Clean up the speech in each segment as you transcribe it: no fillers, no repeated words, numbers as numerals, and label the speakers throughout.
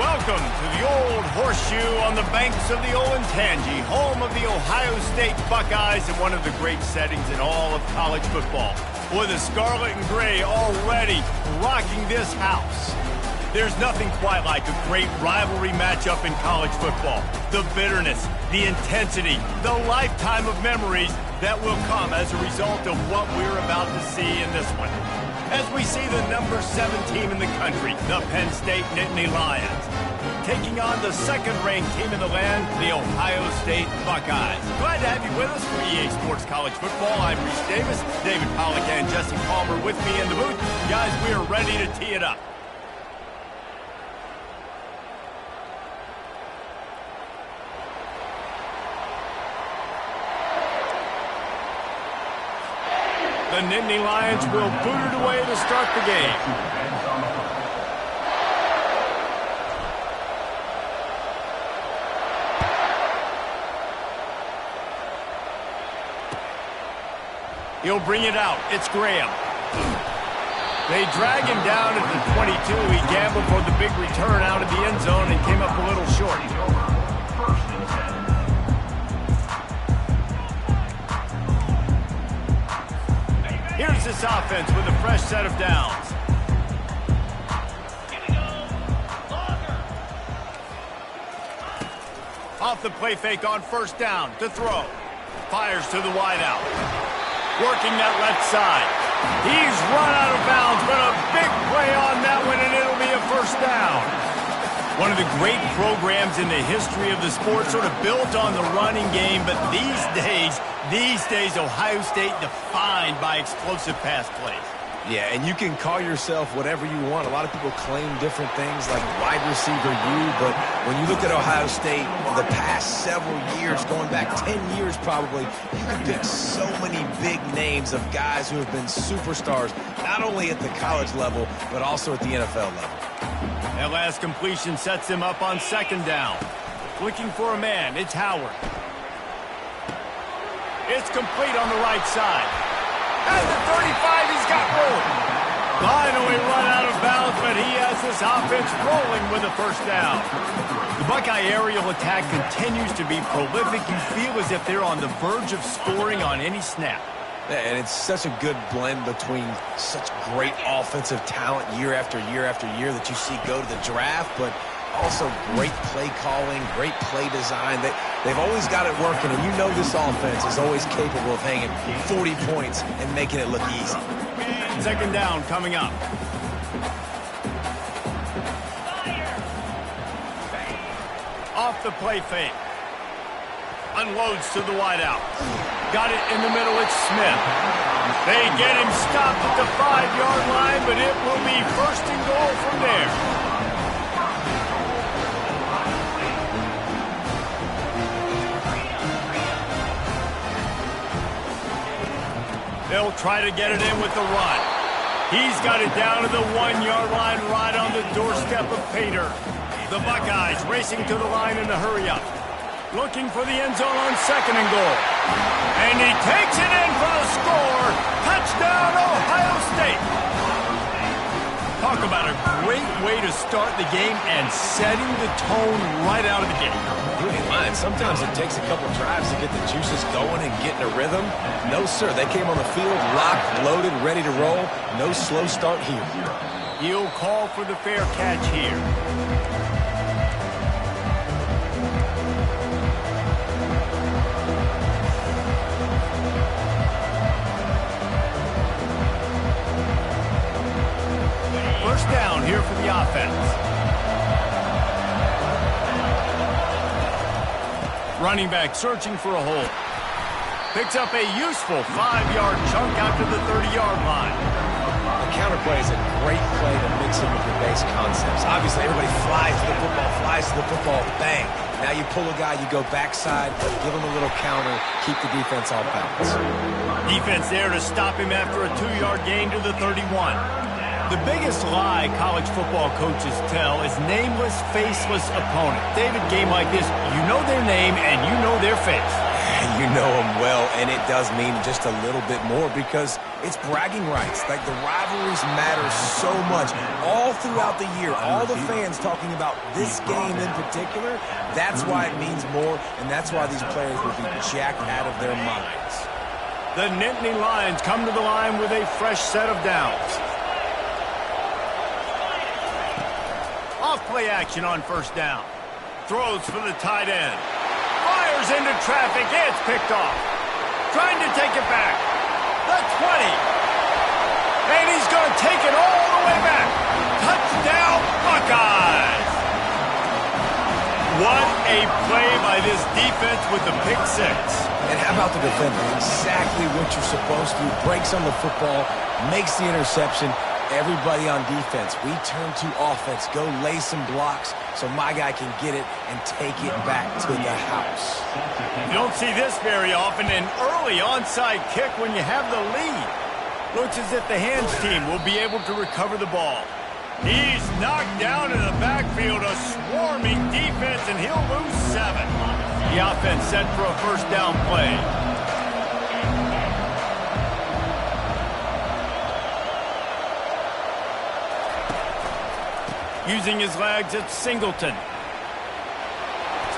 Speaker 1: Welcome to the Old Horseshoe on the banks of the Olentangy, home of the Ohio State Buckeyes and one of the great settings in all of college football. With the scarlet and gray already rocking this house. There's nothing quite like a great rivalry matchup in college football. The bitterness, the intensity, the lifetime of memories that will come as a result of what we're about to see in this one. As we see the number 7 team in the country, the Penn State Nittany Lions, taking on the second-ranked team in the land, the Ohio State Buckeyes. Glad to have you with us for EA Sports College Football. I'm Reese Davis, David Pollack and Jesse Palmer with me in the booth. Guys, we are ready to tee it up. The Nittany Lions will boot it away to start the game. He'll bring it out. It's Graham. They drag him down at the 22. He gambled for the big return out of the end zone and came up a little short. Here's this offense with a fresh set of downs. Off the play fake on first down to throw. Fires to the wideout. Working that left side. He's run out of bounds, but a big play on that one, and it'll be a first down. One of the great programs in the history of the sport, sort of built on the running game, but these days, Ohio State defined by explosive pass plays.
Speaker 2: Yeah, and you can call yourself whatever you want. A lot of people claim different things like wide receiver U, but when you look at Ohio State, the past several years, going back 10 years probably, you can pick so many big names of guys who have been superstars, not only at the college level, but also at the NFL level.
Speaker 1: That last completion sets him up on second down. Looking for a man, it's Howard. It's complete on the right side. At the 35, he's got room. Finally run out of bounds, but he has this offense rolling with a first down. The Buckeye aerial attack continues to be prolific. You feel as if they're on the verge of scoring on any snap.
Speaker 2: And it's such a good blend between such great offensive talent year after year after year that you see go to the draft, but also great play calling, great play design. They've always got it working, and you know this offense is always capable of hanging 40 points and making it look easy.
Speaker 1: Second down coming up. Off the play fake. Unloads to the wideout. Got it in the middle, it's Smith. They get him stopped at the 5-yard line, but it will be first and goal from there. They'll try to get it in with the run. He's got it down to the 1-yard line right on the doorstep of Pater. The Buckeyes racing to the line in a hurry-up. Looking for the end zone on second and goal. And he takes it in for the score. Touchdown, Ohio State. Talk about a great way to start the game and setting the tone right out of the gate.
Speaker 2: You ain't lying. Sometimes it takes a couple drives to get the juices going and get in a rhythm. No, sir. They came on the field locked, loaded, ready to roll. No slow start here.
Speaker 1: He'll call for the fair catch here. First down here for the offense. Running back searching for a hole. Picks up a useful 5-yard chunk out to the 30-yard line.
Speaker 2: The counterplay is a great play to mix in with your base concepts. Obviously, everybody flies to the football, bang. Now you pull a guy, you go backside, give him a little counter, keep the defense off balance.
Speaker 1: Defense there to stop him after a 2-yard gain to the 31. The biggest lie college football coaches tell is nameless, faceless opponent. David, game like this, you know their name and you know their face.
Speaker 2: You know him well, and it does mean just a little bit more because it's bragging rights. Like, the rivalries matter so much all throughout the year. All the fans talking about this game in particular, that's why it means more, and that's why these players will be jacked out of their minds.
Speaker 1: The Nittany Lions come to the line with a fresh set of downs. Off-play action on first down. Throws for the tight end. Fires into traffic. It's picked off. Trying to take it back. The 20. And he's going to take it all the way back. Touchdown, Buckeyes. What a play by this defense with the pick six.
Speaker 2: And how about the defender? Exactly what you're supposed to do. Breaks on the football, makes the interception. Everybody on defense, we turn to offense. Go lay some blocks so my guy can get it and take it back to the house.
Speaker 1: You don't see this very often, an early onside kick when you have the lead. Looks as if the hands team will be able to recover the ball. He's knocked down in the backfield, a swarming defense, and he'll lose 7. The offense set for a first down play. Using his legs, it's Singleton.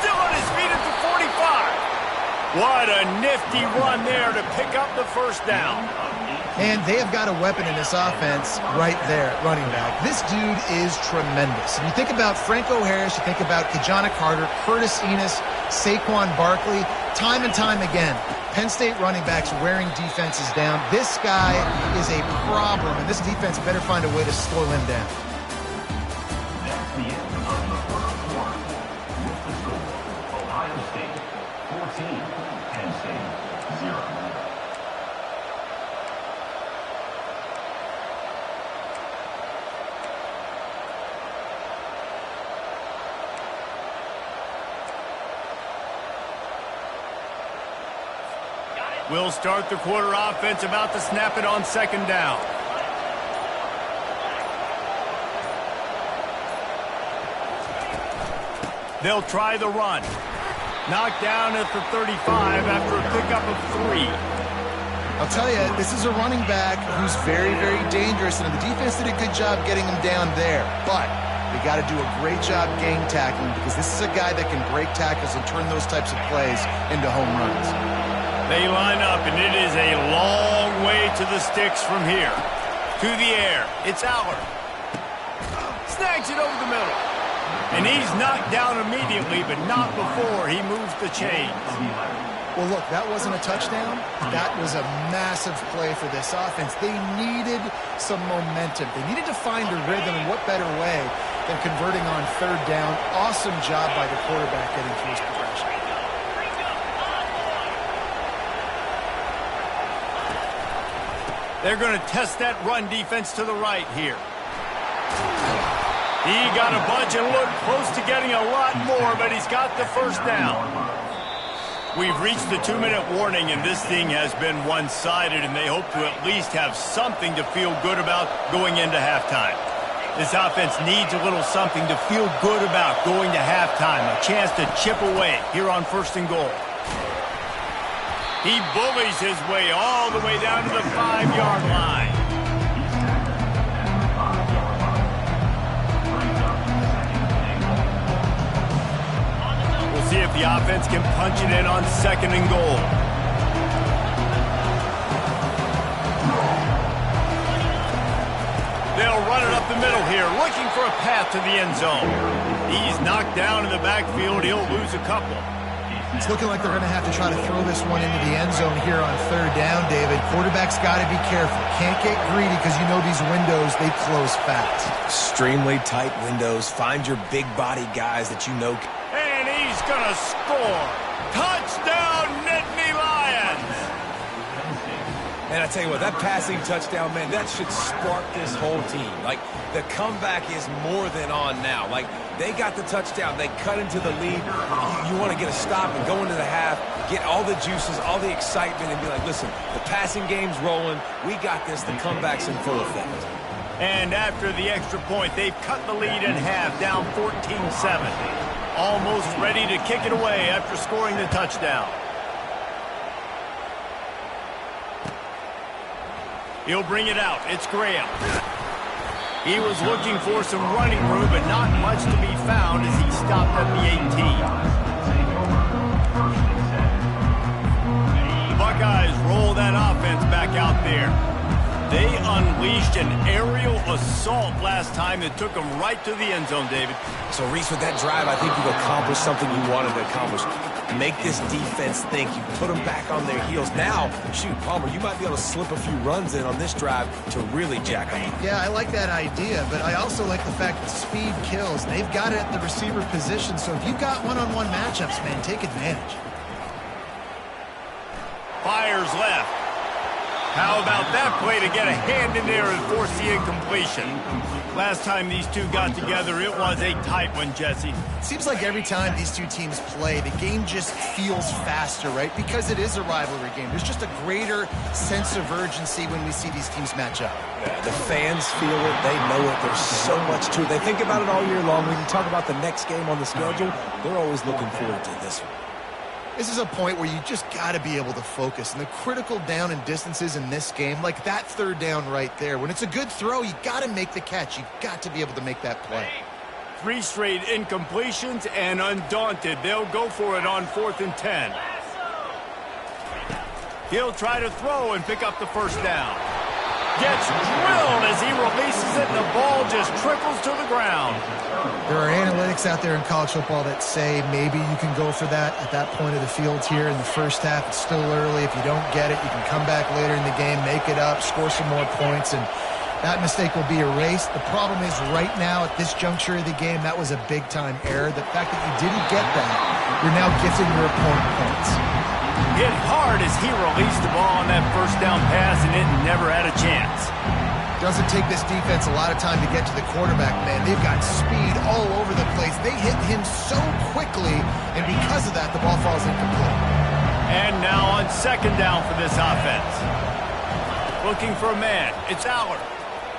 Speaker 1: Still on his feet at the 45. What a nifty run there to pick up the first down.
Speaker 3: And they have got a weapon in this offense right there at running back. This dude is tremendous. And you think about Franco Harris, you think about Kajana Carter, Curtis Enis, Saquon Barkley, time and time again. Penn State running backs wearing defenses down. This guy is a problem, and this defense better find a way to slow him down.
Speaker 1: We'll start the quarter offense, about to snap it on second down. They'll try the run. Knocked down at the 35 after a pickup of 3.
Speaker 3: I'll tell you, this is a running back who's very, very dangerous, and the defense did a good job getting him down there. But they got to do a great job gang tackling, because this is a guy that can break tackles and turn those types of plays into home runs.
Speaker 1: They line up, and it is a long way to the sticks from here. To the air, it's Allard. Snags it over the middle. And he's knocked down immediately, but not before he moves the chains.
Speaker 3: Well, look, that wasn't a touchdown. That was a massive play for this offense. They needed some momentum. They needed to find a rhythm, and what better way than converting on third down. Awesome job by the quarterback getting through his progression.
Speaker 1: They're going to test that run defense to the right here. He got a bunch and looked close to getting a lot more, but he's got the first down. We've reached the 2-minute warning, and this thing has been one-sided, and they hope to at least have something to feel good about going into halftime. This offense needs a little something to feel good about going to halftime, a chance to chip away here on first and goal. He bullies his way all the way down to the 5-yard line. We'll see if the offense can punch it in on second and goal. They'll run it up the middle here, looking for a path to the end zone. He's knocked down in the backfield. He'll lose a couple.
Speaker 3: It's looking like they're going to have to try to throw this one into the end zone here on third down, David. Quarterback's got to be careful. Can't get greedy because you know these windows, they close fast.
Speaker 2: Extremely tight windows. Find your big body guys that you know.
Speaker 1: And he's going to score. Touchdown, Nittany Lions.
Speaker 2: And I tell you what, that passing touchdown, man, that should spark this whole team. Like, the comeback is more than on now. Like, they got the touchdown. They cut into the lead. You want to get a stop and go into the half, get all the juices, all the excitement, and be like, listen, the passing game's rolling. We got this. The comeback's in full effect.
Speaker 1: And after the extra point, they've cut the lead in half, down 14-7. Almost ready to kick it away after scoring the touchdown. He'll bring it out. It's Graham. He was looking for some running room, but not much to be found as he stopped at the 18. The Buckeyes roll that offense back out there. They unleashed an aerial assault last time that took them right to the end zone, David.
Speaker 2: So, Reese, with that drive, I think you've accomplished something you wanted to accomplish. Make this defense think. You put them back on their heels. Now, shoot, Palmer, you might be able to slip a few runs in on this drive to really jack them up.
Speaker 3: Yeah, I like that idea, but I also like the fact that speed kills. They've got it at the receiver position, so if you've got one-on-one matchups, man, take advantage.
Speaker 1: Fires left. How about that play to get a hand in there and force the incompletion? Last time these two got together, it was a tight one, Jesse.
Speaker 3: Seems like every time these two teams play, the game just feels faster, right? Because it is a rivalry game. There's just a greater sense of urgency when we see these teams match up.
Speaker 2: Yeah, the fans feel it. They know it. There's so much to it. They think about it all year long. When you talk about the next game on the schedule, they're always looking forward to this one.
Speaker 3: This is a point where you just got to be able to focus. And the critical down and distances in this game, like that third down right there, when it's a good throw, you got to make the catch. You've got to be able to make that play.
Speaker 1: 3 straight incompletions, and undaunted, they'll go for it on 4th and 10. He'll try to throw and pick up the first down. Gets drilled as he releases it, and the ball just trickles to the ground.
Speaker 3: There are analytics out there in college football that say maybe you can go for that at that point of the field here in the first half. It's still early. If you don't get it, you can come back later in the game, make it up, score some more points, and that mistake will be erased. The problem is right now at this juncture of the game, that was a big-time error. The fact that you didn't get that, you're now gifting your opponent points.
Speaker 1: Hit hard as he released the ball on that first down pass, and it never had a chance.
Speaker 3: Doesn't take this defense a lot of time to get to the quarterback, man. They've got speed all over the place. They hit him so quickly, and because of that, the ball falls incomplete.
Speaker 1: And now on 2nd down for this offense. Looking for a man. It's Aller.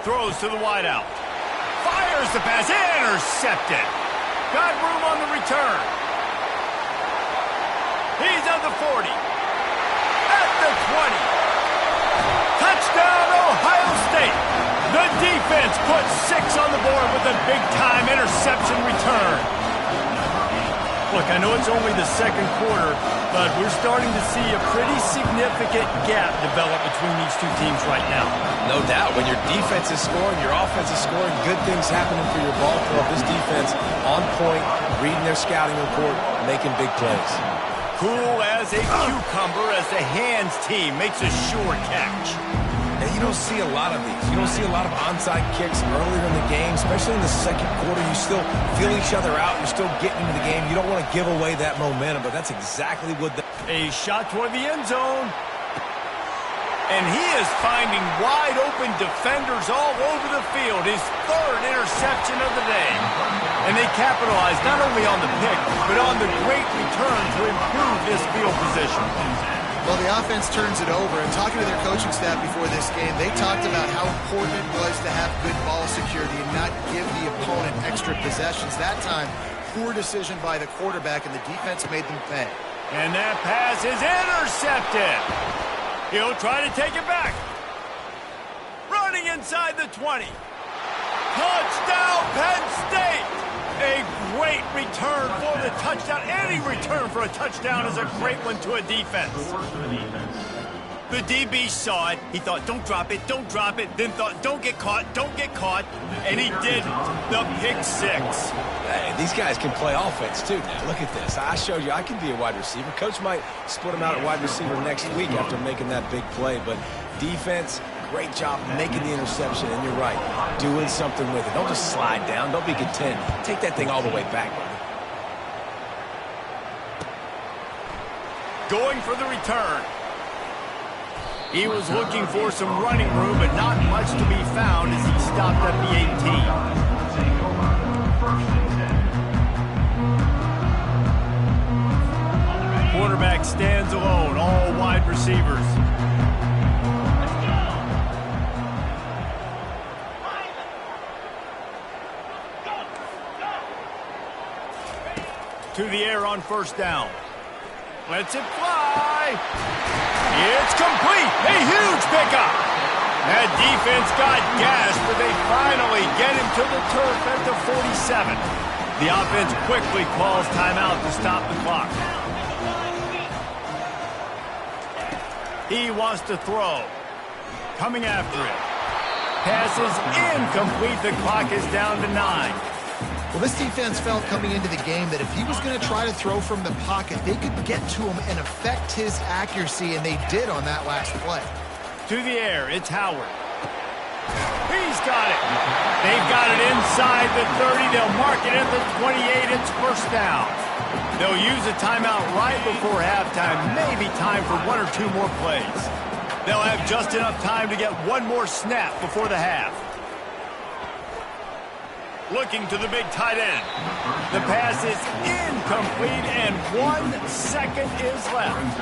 Speaker 1: Throws to the wideout. Fires the pass. Intercepted. Got room on the return. He's on the 40. At the 20. Touchdown, Ohio State. The defense puts 6 on the board with a big-time interception return. Look, I know it's only the 2nd quarter, but we're starting to see a pretty significant gap develop between these two teams right now.
Speaker 2: No doubt. When your defense is scoring, your offense is scoring, good things happening for your ball club. This defense on point, reading their scouting report, making big plays.
Speaker 1: Cool as a cucumber as the hands team makes a sure catch.
Speaker 2: And you don't see a lot of these. You don't see a lot of onside kicks earlier in the game, especially in the 2nd quarter. You still feel each other out. You're still getting into the game. You don't want to give away that momentum, but that's exactly what
Speaker 1: A shot toward the end zone. And he is finding wide open defenders all over the field. His 3rd interception of the day. And they capitalize not only on the pick, but on the great return to improve this field position.
Speaker 3: Well, the offense turns it over, and talking to their coaching staff before this game, they talked about how important it was to have good ball security and not give the opponent extra possessions. That time, poor decision by the quarterback, and the defense made them pay.
Speaker 1: And that pass is intercepted. He'll try to take it back. Running inside the 20. Touchdown, Penn State! A great return for the touchdown. Any return for a touchdown is a great one to a defense. The DB saw it. He thought, don't drop it, don't drop it. Then thought, don't get caught, don't get caught. And he did the pick 6.
Speaker 2: Hey, these guys can play offense, too. Now, look at this. I showed you I can be a wide receiver. Coach might split him out at wide receiver next week after making that big play. But defense, great job making the interception. And you're right, doing something with it. Don't just slide down. Don't be content. Take that thing all the way back.
Speaker 1: Going for the return. He was looking for some running room, but not much to be found as he stopped at the 18. Quarterback stands alone, all wide receivers. To the air on 1st down. Lets it fly. It's complete. A huge pickup. That defense got gashed, but they finally get him to the turf at the 47. The offense quickly calls timeout to stop the clock. He wants to throw. Coming after it. Pass is incomplete. The clock is down to 9.
Speaker 3: Well, this defense felt coming into the game that if he was going to try to throw from the pocket, they could get to him and affect his accuracy, and they did on that last play.
Speaker 1: To the air, it's Howard. He's got it. They've got it inside the 30. They'll mark it at the 28. It's first down. They'll use a timeout right before halftime. Maybe time for 1 or 2 more plays. They'll have just enough time to get 1 more snap before the half. Looking to the big tight end. The pass is incomplete, and 1 second is left.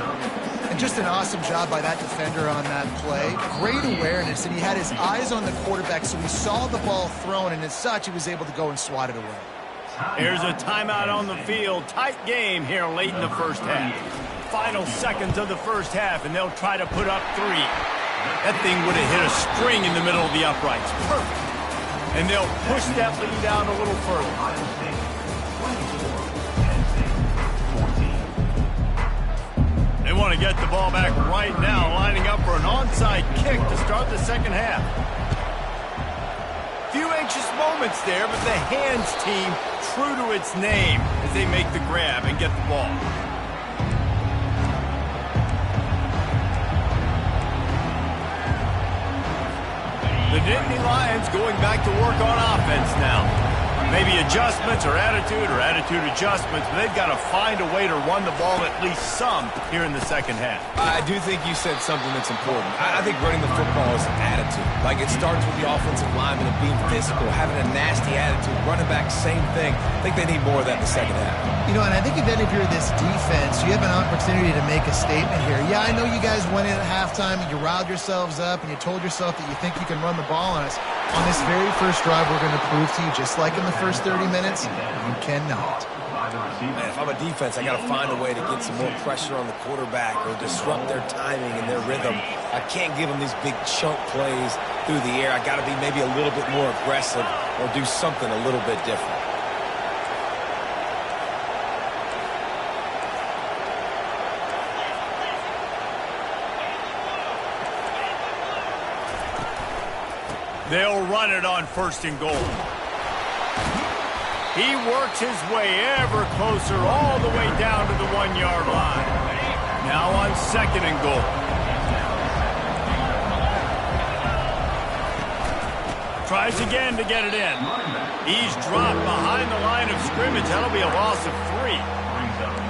Speaker 3: And just an awesome job by that defender on that play. Great awareness, and he had his eyes on the quarterback, so he saw the ball thrown, and as such, he was able to go and swat it away.
Speaker 1: Here's a timeout on the field. Tight game here late in the first half. Final seconds of the first half, and they'll try to put up 3. That thing would have hit a string in the middle of the uprights. Perfect. And they'll push that lead down a little further. They want to get the ball back right now, lining up for an onside kick to start the second half. Few anxious moments there, but the hands team true to its name as they make the grab and get the ball. The Nittany Lions going back to work on offense now. Maybe adjustments or attitude adjustments, but they've got to find a way to run the ball at least some here in the second half.
Speaker 2: I do think you said something that's important. I think running the football is an attitude. Like, it starts with the offensive lineman and being physical, having a nasty attitude. Running back, same thing. I think they need more of that in the second half.
Speaker 3: You know, and I think if you're this defense, you have an opportunity to make a statement here. Yeah, I know you guys went in at halftime and you riled yourselves up and you told yourself that you think you can run the ball on us. On this very first drive, we're going to prove to you, just like in the first 30 minutes, you cannot.
Speaker 2: Man, if I'm a defense, I got to find a way to get some more pressure on the quarterback or disrupt their timing and their rhythm. I can't give them these big chunk plays through the air. I got to be maybe a little bit more aggressive or do something a little bit different.
Speaker 1: They'll run it on 1st and goal. He works his way ever closer all the way down to the 1-yard line. Now on 2nd and goal. Tries again to get it in. He's dropped behind the line of scrimmage. That'll be a loss of 3.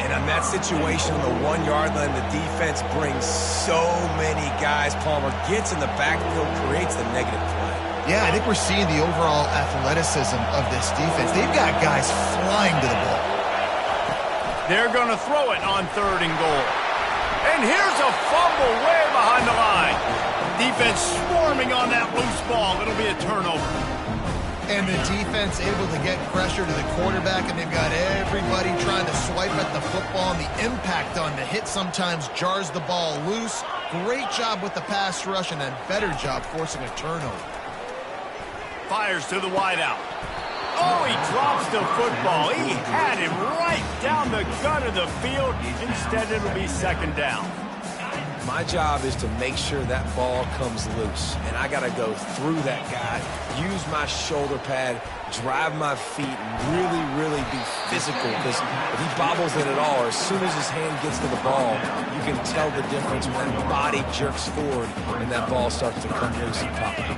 Speaker 2: And on that situation on the 1-yard line, the defense brings so many guys. Palmer gets in the backfield, creates the negative play.
Speaker 3: Yeah, I think we're seeing the overall athleticism of this defense. They've got guys flying to the ball.
Speaker 1: They're going to throw it on 3rd and goal. And here's a fumble way behind the line. Defense swarming on that loose ball. It'll be a turnover.
Speaker 3: And the defense able to get pressure to the quarterback, and they've got everybody trying to swipe at the football, and the impact on the hit sometimes jars the ball loose. Great job with the pass rush, and a better job forcing a turnover.
Speaker 1: Fires to the wideout. Oh, he drops the football. He had him right down the gut of the field. Instead, it'll be 2nd down.
Speaker 2: My job is to make sure that ball comes loose, and I got to go through that guy, use my shoulder pad, drive my feet, and really be physical, because if he bobbles it at all, or as soon as his hand gets to the ball, you can tell the difference when the body jerks forward and that ball starts to come loose and pop out.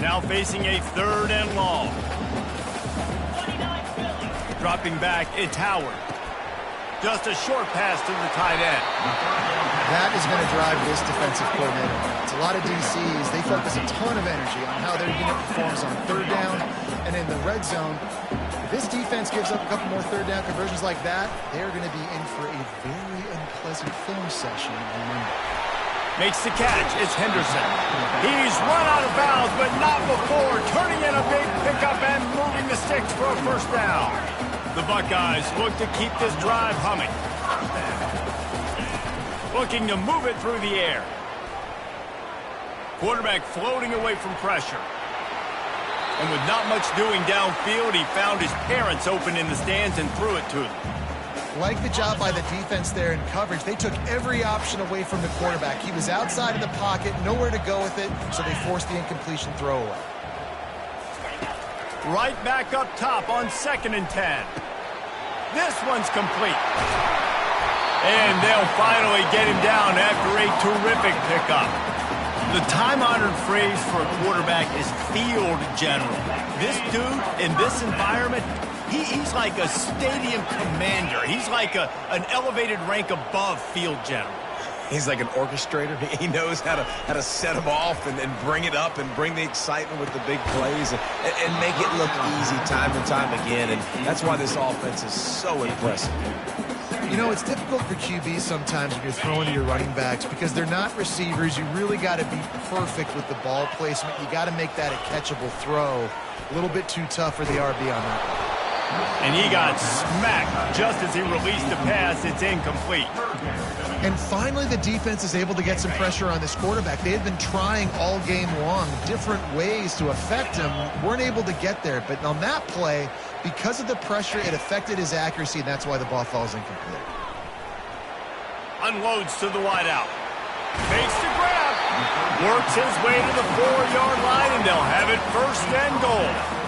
Speaker 1: Now facing a 3rd and long. Dropping back, it's Howard. Just a short pass to the tight end.
Speaker 3: That is going to drive this defensive coordinator. It's a lot of DCs. They focus a ton of energy on how their unit performs on 3rd down. And in the red zone, if this defense gives up a couple more 3rd down conversions like that, they're going to be in for a very unpleasant film session on Monday.
Speaker 1: Makes the catch. It's Henderson. He's run out of bounds, but not before. Turning in a big pickup and moving the sticks for a 1st down. The Buckeyes look to keep this drive humming. Looking to move it through the air. Quarterback floating away from pressure. And with not much doing downfield, he found his parents open in the stands and threw it to them.
Speaker 3: Like the job by the defense there in coverage. They took every option away from the quarterback. He was outside of the pocket, nowhere to go with it, so they forced the incompletion throwaway.
Speaker 1: Right back up top on 2nd and 10. This one's complete. And they'll finally get him down after a terrific pickup. The time-honored phrase for a quarterback is field general. This dude, in this environment, he's like a stadium commander. He's like an elevated rank above field general.
Speaker 2: He's like an orchestrator. He knows how to set them off and bring it up and bring the excitement with the big plays and make it look easy time and time again. And that's why this offense is so impressive.
Speaker 3: You know, it's difficult for QBs sometimes when you're throwing to your running backs because they're not receivers. You really got to be perfect with the ball placement. You got to make that a catchable throw. A little bit too tough for the RB on that one.
Speaker 1: And he got smacked just as he released the pass. It's incomplete.
Speaker 3: And finally, the defense is able to get some pressure on this quarterback. They had been trying all game long different ways to affect him. Weren't able to get there. But on that play, because of the pressure, it affected his accuracy, and that's why the ball falls incomplete.
Speaker 1: Unloads to the wideout. Fakes the grab. Works his way to the 4-yard line, and they'll have it 1st and goal.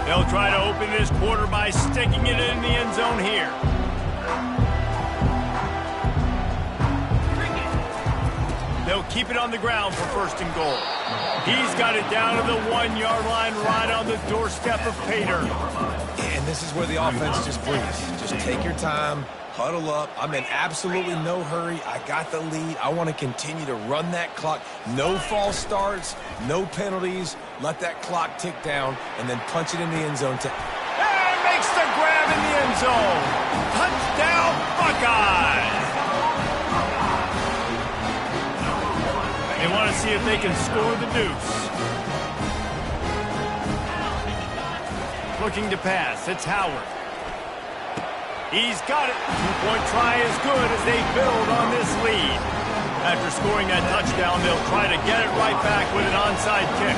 Speaker 1: They'll try to open this quarter by sticking it in the end zone here. They'll keep it on the ground for 1st and goal. He's got it down to the 1-yard line right on the doorstep of Pater.
Speaker 2: And this is where the offense just breathes. Just take your time, huddle up. I'm in absolutely no hurry. I got the lead. I want to continue to run that clock. No false starts, no penalties. Let that clock tick down and then punch it in the end zone.
Speaker 1: And makes the grab in the end zone. Touchdown, Buckeyes! They want to see if they can score the deuce. Looking to pass. It's Howard. He's got it. Two-point try is good as they build on this lead. After scoring that touchdown, they'll try to get it right back with an onside kick.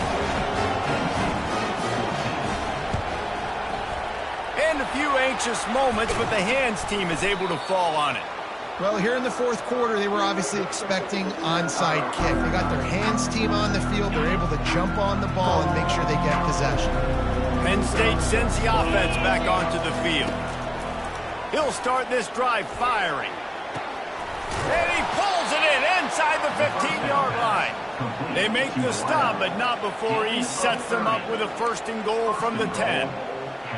Speaker 1: And a few anxious moments, but the hands team is able to fall on it.
Speaker 3: Well, here in the 4th quarter, they were obviously expecting onside kick. They got their hands team on the field. They're able to jump on the ball and make sure they get possession.
Speaker 1: Penn State sends the offense back onto the field. He'll start this drive firing. And he pulls it in inside the 15-yard line. They make the stop, but not before he sets them up with a 1st and goal from the 10.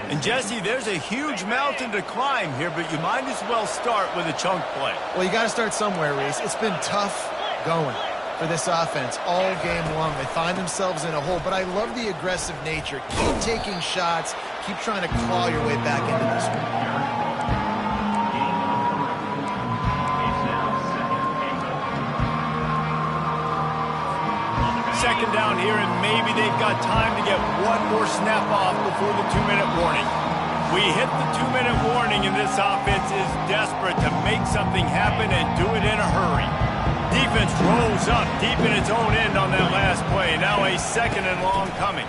Speaker 1: And, Jesse, there's a huge mountain to climb here, but you might as well start with a chunk play.
Speaker 3: Well, you got to start somewhere, Reese. It's been tough going for this offense all game long. They find themselves in a hole, but I love the aggressive nature. Keep taking shots. Keep trying to claw your way back into this one.
Speaker 1: Second down here, and maybe they've got time to get one more snap off before the 2-minute warning. We hit the 2-minute warning, and this offense is desperate to make something happen and do it in a hurry. Defense rolls up deep in its own end on that last play. Now a 2nd and long coming.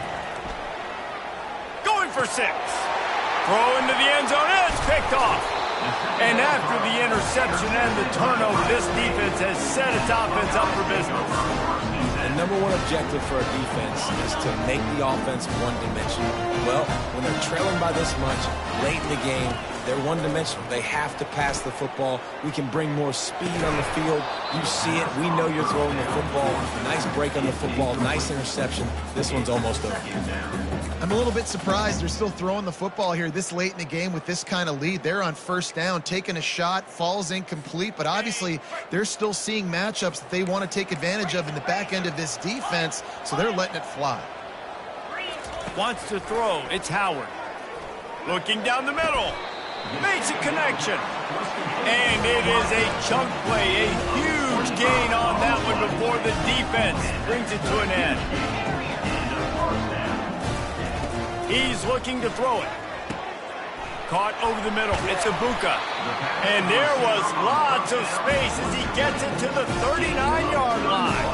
Speaker 1: Going for 6. Throw into the end zone, and it's picked off. And after the interception and the turnover, this defense has set its offense up for business.
Speaker 2: The number one objective for a defense is to make the offense one-dimensional. Well, when they're trailing by this much, late in the game, they're one-dimensional. They have to pass the football. We can bring more speed on the field. You see it. We know you're throwing the football. Nice break on the football. Nice interception. This one's almost over.
Speaker 3: I'm a little bit surprised they're still throwing the football here this late in the game with this kind of lead. They're on 1st down, taking a shot, falls incomplete, but obviously they're still seeing matchups that they want to take advantage of in the back end of this defense, so they're letting it fly.
Speaker 1: Wants to throw. It's Howard. Looking down the middle. Makes a connection. And it is a chunk play, a huge gain on that one before the defense brings it to an end. He's looking to throw it. Caught over the middle. It's Ibuka. And there was lots of space as he gets it to the 39-yard line.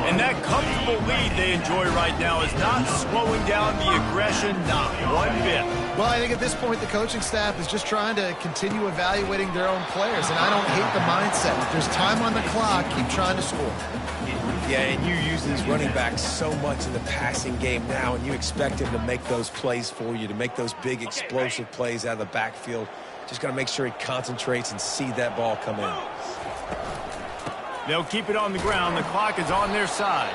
Speaker 1: And that comfortable lead they enjoy right now is not slowing down the aggression, not one bit.
Speaker 3: Well, I think at this point, the coaching staff is just trying to continue evaluating their own players. And I don't hate the mindset. If there's time on the clock, keep trying to score.
Speaker 2: Yeah, and you use these running backs so much in the passing game now, and you expect him to make those plays for you, to make those big explosive plays out of the backfield. Just got to make sure he concentrates and see that ball come in.
Speaker 1: They'll keep it on the ground. The clock is on their side.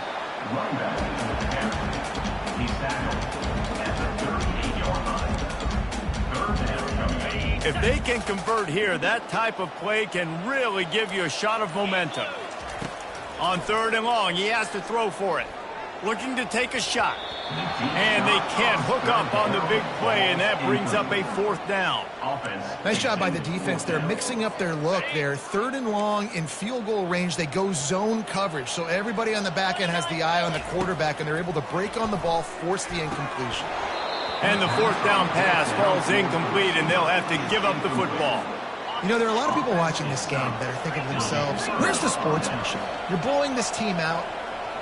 Speaker 1: If they can convert here, that type of play can really give you a shot of momentum. On 3rd and long, he has to throw for it. Looking to take a shot. And they can't hook up on the big play, and that brings up a 4th down.
Speaker 3: Nice job by the defense. They're mixing up their look there. 3rd and long in field goal range. They go zone coverage. So everybody on the back end has the eye on the quarterback, and they're able to break on the ball, force the incompletion.
Speaker 1: And the 4th down pass falls incomplete, and they'll have to give up the football.
Speaker 3: You know, there are a lot of people watching this game that are thinking to themselves, where's the sportsmanship? You're blowing this team out.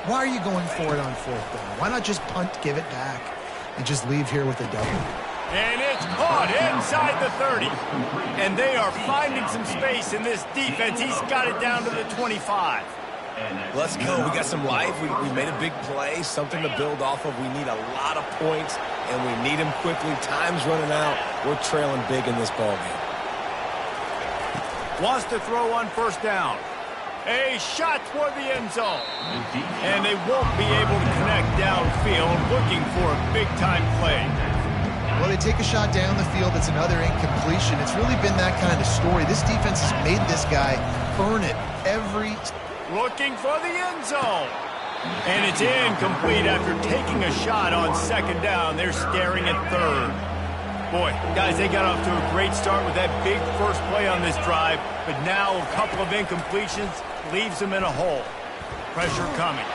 Speaker 3: Why are you going for it on 4th down? Why not just punt, give it back, and just leave here with a W?
Speaker 1: And it's caught inside the 30. And they are finding some space in this defense. He's got it down to the 25.
Speaker 2: Let's go. We got some life. We made a big play, something to build off of. We need a lot of points, and we need them quickly. Time's running out. We're trailing big in this ballgame.
Speaker 1: Wants to throw on 1st down. A shot toward the end zone. And they won't be able to connect downfield, looking for a big-time play.
Speaker 3: Well, they take a shot down the field. It's another incompletion. It's really been that kind of story. This defense has made this guy earn it every...
Speaker 1: Looking for the end zone. And it's incomplete after taking a shot on 2nd down. They're staring at 3rd. Boy, guys, they got off to a great start with that big first play on this drive, but now a couple of incompletions leaves them in a hole. Pressure coming.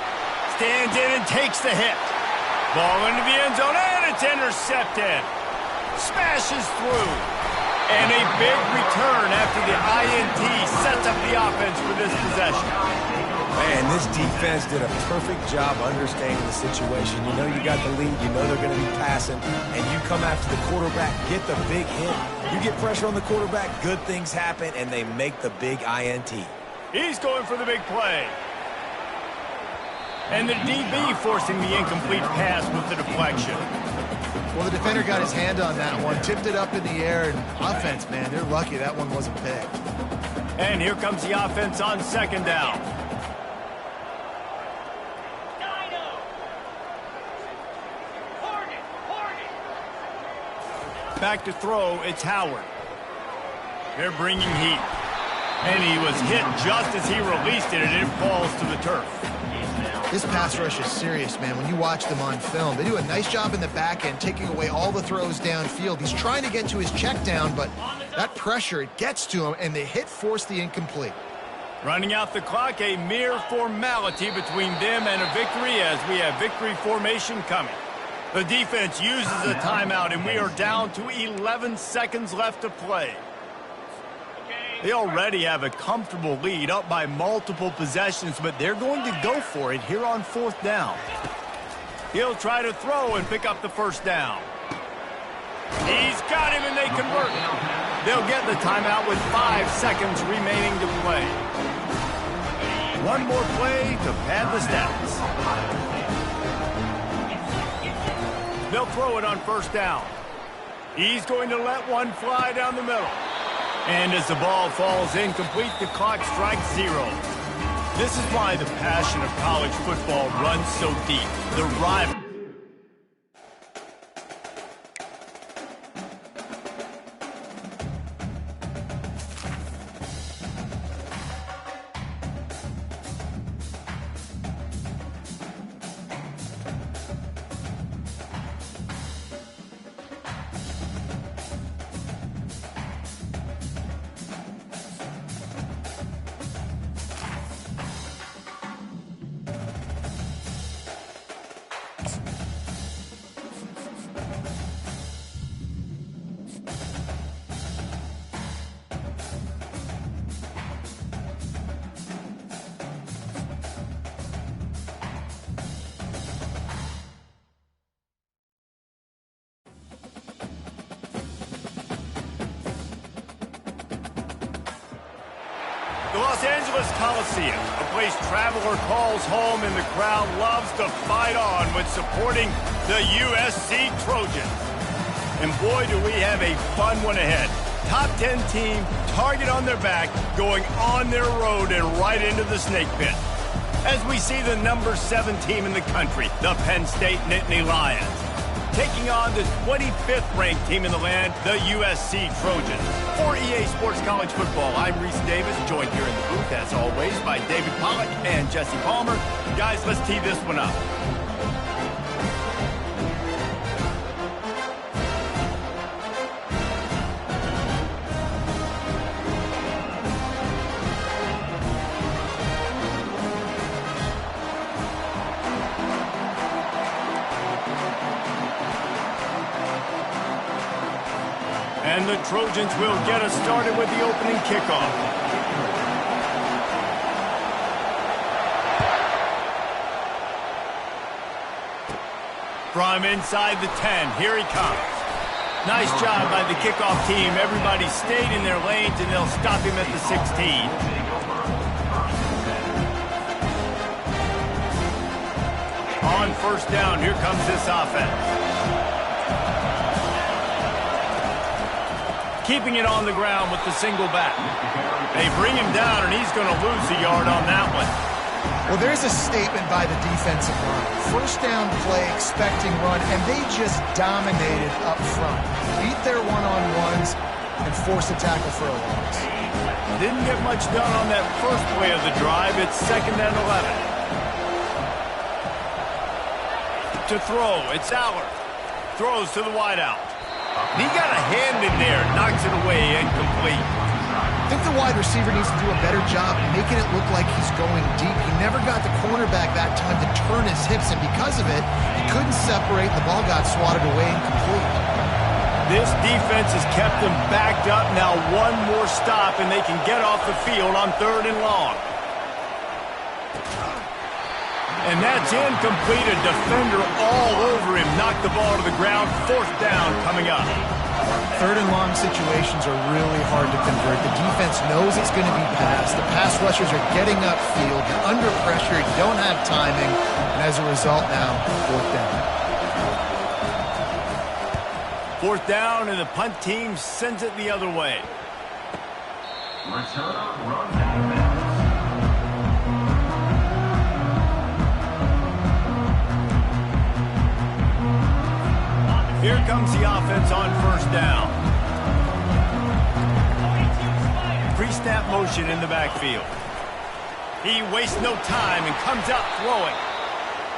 Speaker 1: Stands in and takes the hit. Ball into the end zone, and it's intercepted. Smashes through. And a big return after the INT sets up the offense for this possession.
Speaker 2: Man, this defense did a perfect job understanding the situation. You know you got the lead. You know they're going to be passing. And you come after the quarterback, get the big hit. You get pressure on the quarterback, good things happen, and they make the big INT.
Speaker 1: He's going for the big play. And the DB forcing the incomplete pass with the deflection.
Speaker 3: Well, the defender got his hand on that one, tipped it up in the air, and offense, man, they're lucky that one wasn't picked.
Speaker 1: And here comes the offense on 2nd down. Back to throw, it's Howard. They're bringing heat. And he was hit just as he released it, and it falls to the turf.
Speaker 3: This pass rush is serious, man. When you watch them on film, they do a nice job in the back end, taking away all the throws downfield. He's trying to get to his check down, but that pressure, it gets to him, and the hit forced the incomplete.
Speaker 1: Running out the clock, a mere formality between them and a victory as we have victory formation coming. The defense uses a timeout, and we are down to 11 seconds left to play. They already have a comfortable lead, up by multiple possessions, but they're going to go for it here on 4th down. He'll try to throw and pick up the 1st down. He's got him, and they convert. They'll get the timeout with 5 seconds remaining to play. One more play to pad the stats. They'll throw it on 1st down. He's going to let one fly down the middle. And as the ball falls incomplete, the clock strikes 0. This is why the passion of college football runs so deep. The rivalry. The Los Angeles Coliseum, a place traveler calls home and the crowd loves to fight on when supporting the USC Trojans. And boy, do we have a fun one ahead. Top 10 team, target on their back, going on their road and right into the snake pit. As we see the number 7 team in the country, the Penn State Nittany Lions, taking on the 25th ranked team in the land, the USC Trojans. For EA Sports College Football, I'm Reese Davis, joined here in the booth, as always, by David Pollack and Jesse Palmer. Guys, let's tee this one up. And the Trojans will get us started with the opening kickoff. From inside the 10, here he comes. Nice job by the kickoff team. Everybody stayed in their lanes, and they'll stop him at the 16. On first down, here comes this offense. Keeping it on the ground with the single back. They bring him down, and he's going to lose a yard on that one.
Speaker 3: Well, there's a statement by the defensive line. First down play, expecting run, and they just dominated up front. Beat their one-on-ones and force a tackle for a loss.
Speaker 1: Didn't get much done on that first play of the drive. It's 2nd and 11. To throw, it's Allard. Throws to the wideout. He got a hand in there, knocks it away, incomplete.
Speaker 3: I think the wide receiver needs to do a better job making it look like he's going deep. He never got the cornerback that time to turn his hips, and because of it, he couldn't separate. The ball got swatted away incomplete.
Speaker 1: This defense has kept them backed up. Now one more stop, and they can get off the field on 3rd and long. And that's incomplete. A defender all over him. Knocked the ball to the ground. 4th down coming up.
Speaker 3: 3rd and long situations are really hard to convert. The defense knows it's going to be passed. The pass rushers are getting upfield. You're under pressure. You don't have timing. And as a result now, 4th down.
Speaker 1: 4th down, and the punt team sends it the other way. Here comes the offense on 1st down. Pre-snap motion in the backfield. He wastes no time and comes out throwing.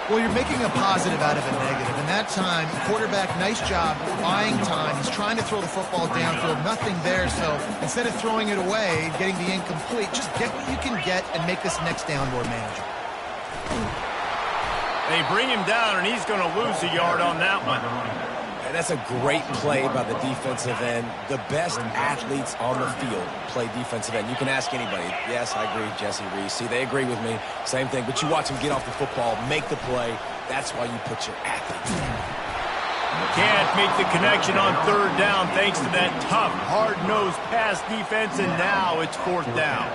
Speaker 3: Well, you're making a positive out of a negative. And that time, quarterback, nice job buying time. He's trying to throw the football downfield. Nothing there. So instead of throwing it away, getting the incomplete, just get what you can get and make this next down more manageable.
Speaker 1: They bring him down, and he's going to lose a yard on that one.
Speaker 2: And that's a great play by the defensive end. The best athletes on the field play defensive end. You can ask anybody. Yes, I agree, Jesse Reese. See, they agree with me. Same thing. But you watch them get off the football, make the play. That's why you put your athletes in.
Speaker 1: Can't make the connection on 3rd down thanks to that tough, hard-nosed pass defense, and now it's 4th down.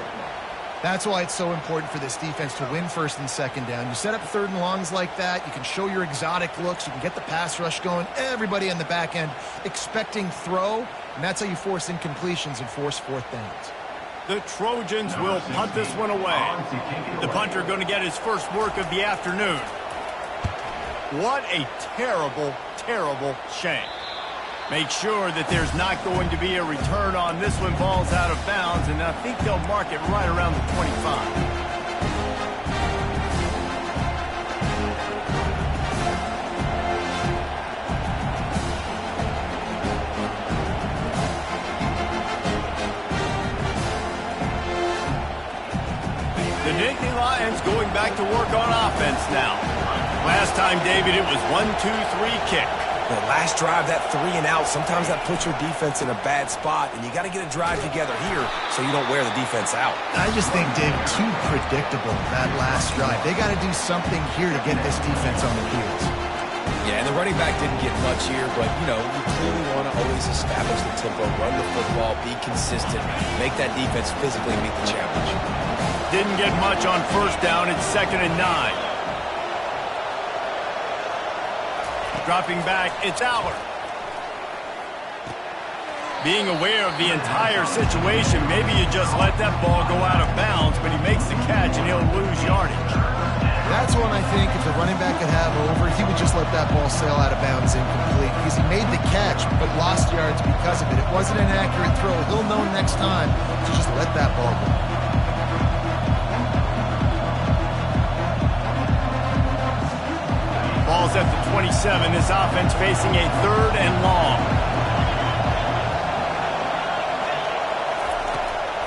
Speaker 3: That's why it's so important for this defense to win 1st and 2nd down. You set up 3rd and longs like that, you can show your exotic looks, you can get the pass rush going, everybody on the back end expecting throw, and that's how you force incompletions and force 4th downs.
Speaker 1: The Trojans will punt this one away. The punter going to get his first work of the afternoon. What a terrible, terrible shame. Make sure that there's not going to be a return on this one. Ball's out of bounds, and I think they'll mark it right around the 25. The Nittany Lions going back to work on offense now. Last time, David, it was 1-2-3 kick.
Speaker 2: The last drive, that 3 and out, sometimes that puts your defense in a bad spot, and you got to get a drive together here so you don't wear the defense out.
Speaker 3: I just think, David, too predictable, that last drive. They got to do something here to get this defense on the heels.
Speaker 2: Yeah, and the running back didn't get much here, but, you know, you clearly want want to always establish the tempo, run the football, be consistent, make that defense physically meet the challenge.
Speaker 1: Didn't get much on first down. It's 2nd and 9. Dropping back, it's Allard. Being aware of the entire situation, maybe you just let that ball go out of bounds, but he makes the catch and he'll lose yardage.
Speaker 3: That's one I think if the running back could have over, he would just let that ball sail out of bounds incomplete because he made the catch but lost yards because of it. It wasn't an accurate throw. He'll know next time to just let that ball go.
Speaker 1: Ball's at the 27. This offense facing a 3rd and long.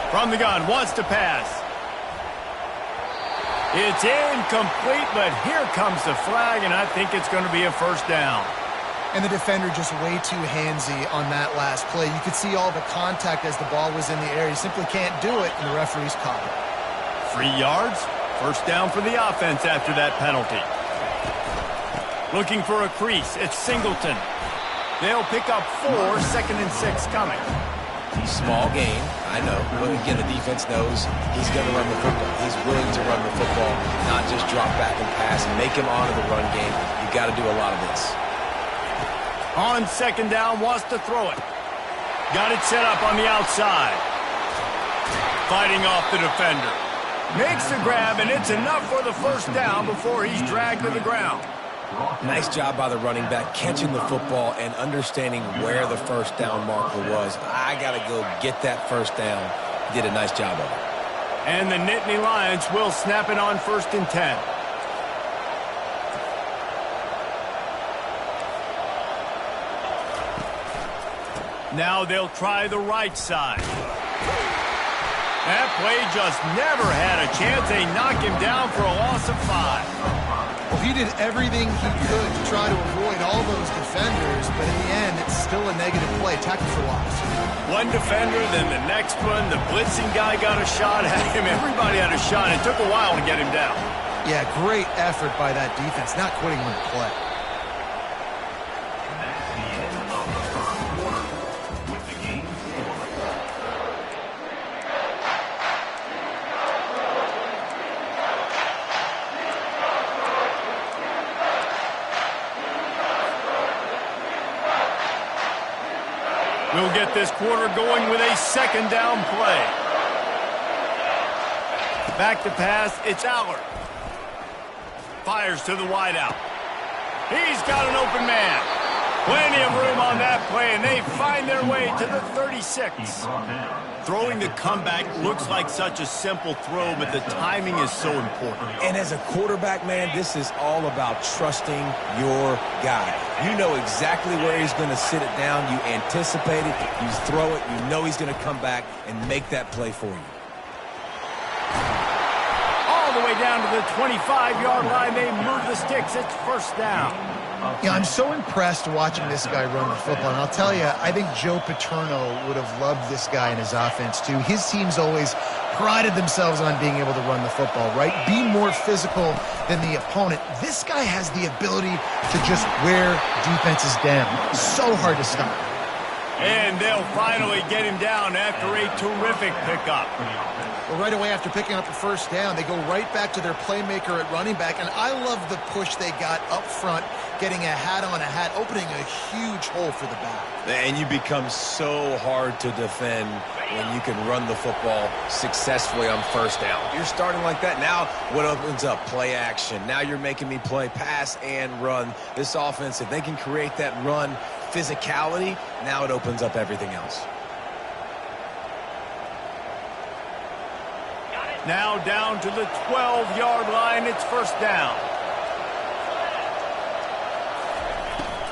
Speaker 1: From the gun, wants to pass. It's incomplete, but here comes the flag, and I think it's going to be a first down.
Speaker 3: And the defender just way too handsy on that last play. You could see all the contact as the ball was in the air. You simply can't do it, and the referee's caught it.
Speaker 1: 3 yards, first down for the offense after that penalty. Looking for a crease, it's Singleton. They'll pick up 4, 2nd and 6 coming.
Speaker 2: Small game, I know. But again, the defense knows he's going to run the football. He's willing to run the football, not just drop back and pass and make him honor the run game. You got to do a lot of this.
Speaker 1: On 2nd down, wants to throw it. Got it set up on the outside. Fighting off the defender. Makes the grab, and it's enough for the first down before he's dragged to the ground.
Speaker 2: Nice job by the running back, catching the football and understanding where the first down marker was. I got to go get that first down. He did a nice job of it.
Speaker 1: And the Nittany Lions will snap it on 1st and 10. Now they'll try the right side. That play just never had a chance. They knock him down for a loss of 5.
Speaker 3: Well, he did everything he could to try to avoid all those defenders, but in the end, it's still a negative play. Tackle for loss.
Speaker 1: One defender, then the next one. The blitzing guy got a shot at him. Everybody had a shot. It took a while to get him down.
Speaker 3: Yeah, great effort by that defense, not quitting on the play.
Speaker 1: We'll get this quarter going with a 2nd down play. Back to pass, it's Allard. Fires to the wideout. He's got an open man. Plenty of room on that play, and they find their way to the 36. Throwing the comeback looks like such a simple throw, but the timing is so important.
Speaker 2: And as a quarterback, man, this is all about trusting your guy. You know exactly where he's going to sit it down. You anticipate it. You throw it. You know he's going to come back and make that play for you.
Speaker 1: All the way down to the 25-yard line. They move the sticks. It's first down.
Speaker 3: Yeah, I'm so impressed watching this guy run the football. And I'll tell you, I think Joe Paterno would have loved this guy in his offense, too. His teams always prided themselves on being able to run the football, right? Be more physical than the opponent. This guy has the ability to just wear defenses down. So hard to stop.
Speaker 1: And they'll finally get him down after a terrific pickup.
Speaker 3: Well, right away after picking up the first down, they go right back to their playmaker at running back. And I love the push they got up front, getting a hat on a hat, opening a huge hole for the back.
Speaker 2: And you become so hard to defend when you can run the football successfully on first down. You're starting like that. Now what opens up? Play action. Now you're making me play pass and run. This offense, if they can create that run physicality, now it opens up everything else.
Speaker 1: Now down to the 12-yard line. It's first down.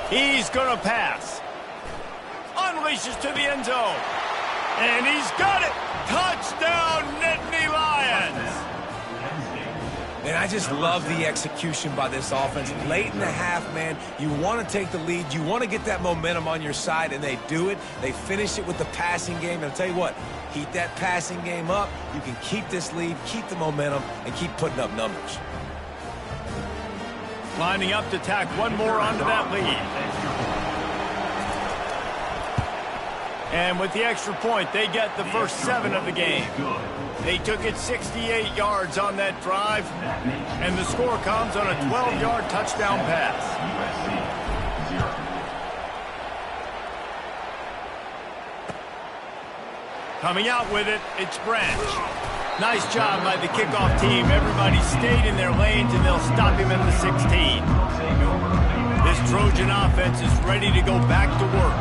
Speaker 1: He's going to pass. Unleashes to the end zone. And he's got it. Touchdown, Nittany Lions.
Speaker 2: And I just love the execution by this offense. Late in the half, man, you want to take the lead. You want to get that momentum on your side, and they do it. They finish it with the passing game. And I'll tell you what, keep that passing game up. You can keep this lead, keep the momentum, and keep putting up numbers.
Speaker 1: Lining up to tack one more onto that lead. And with the extra point, they get the first 7 of the game. They took it 68 yards on that drive, and the score comes on a 12-yard touchdown pass. Coming out with it, it's Branch. Nice job by the kickoff team. Everybody stayed in their lanes, and they'll stop him at the 16. This Trojan offense is ready to go back to work.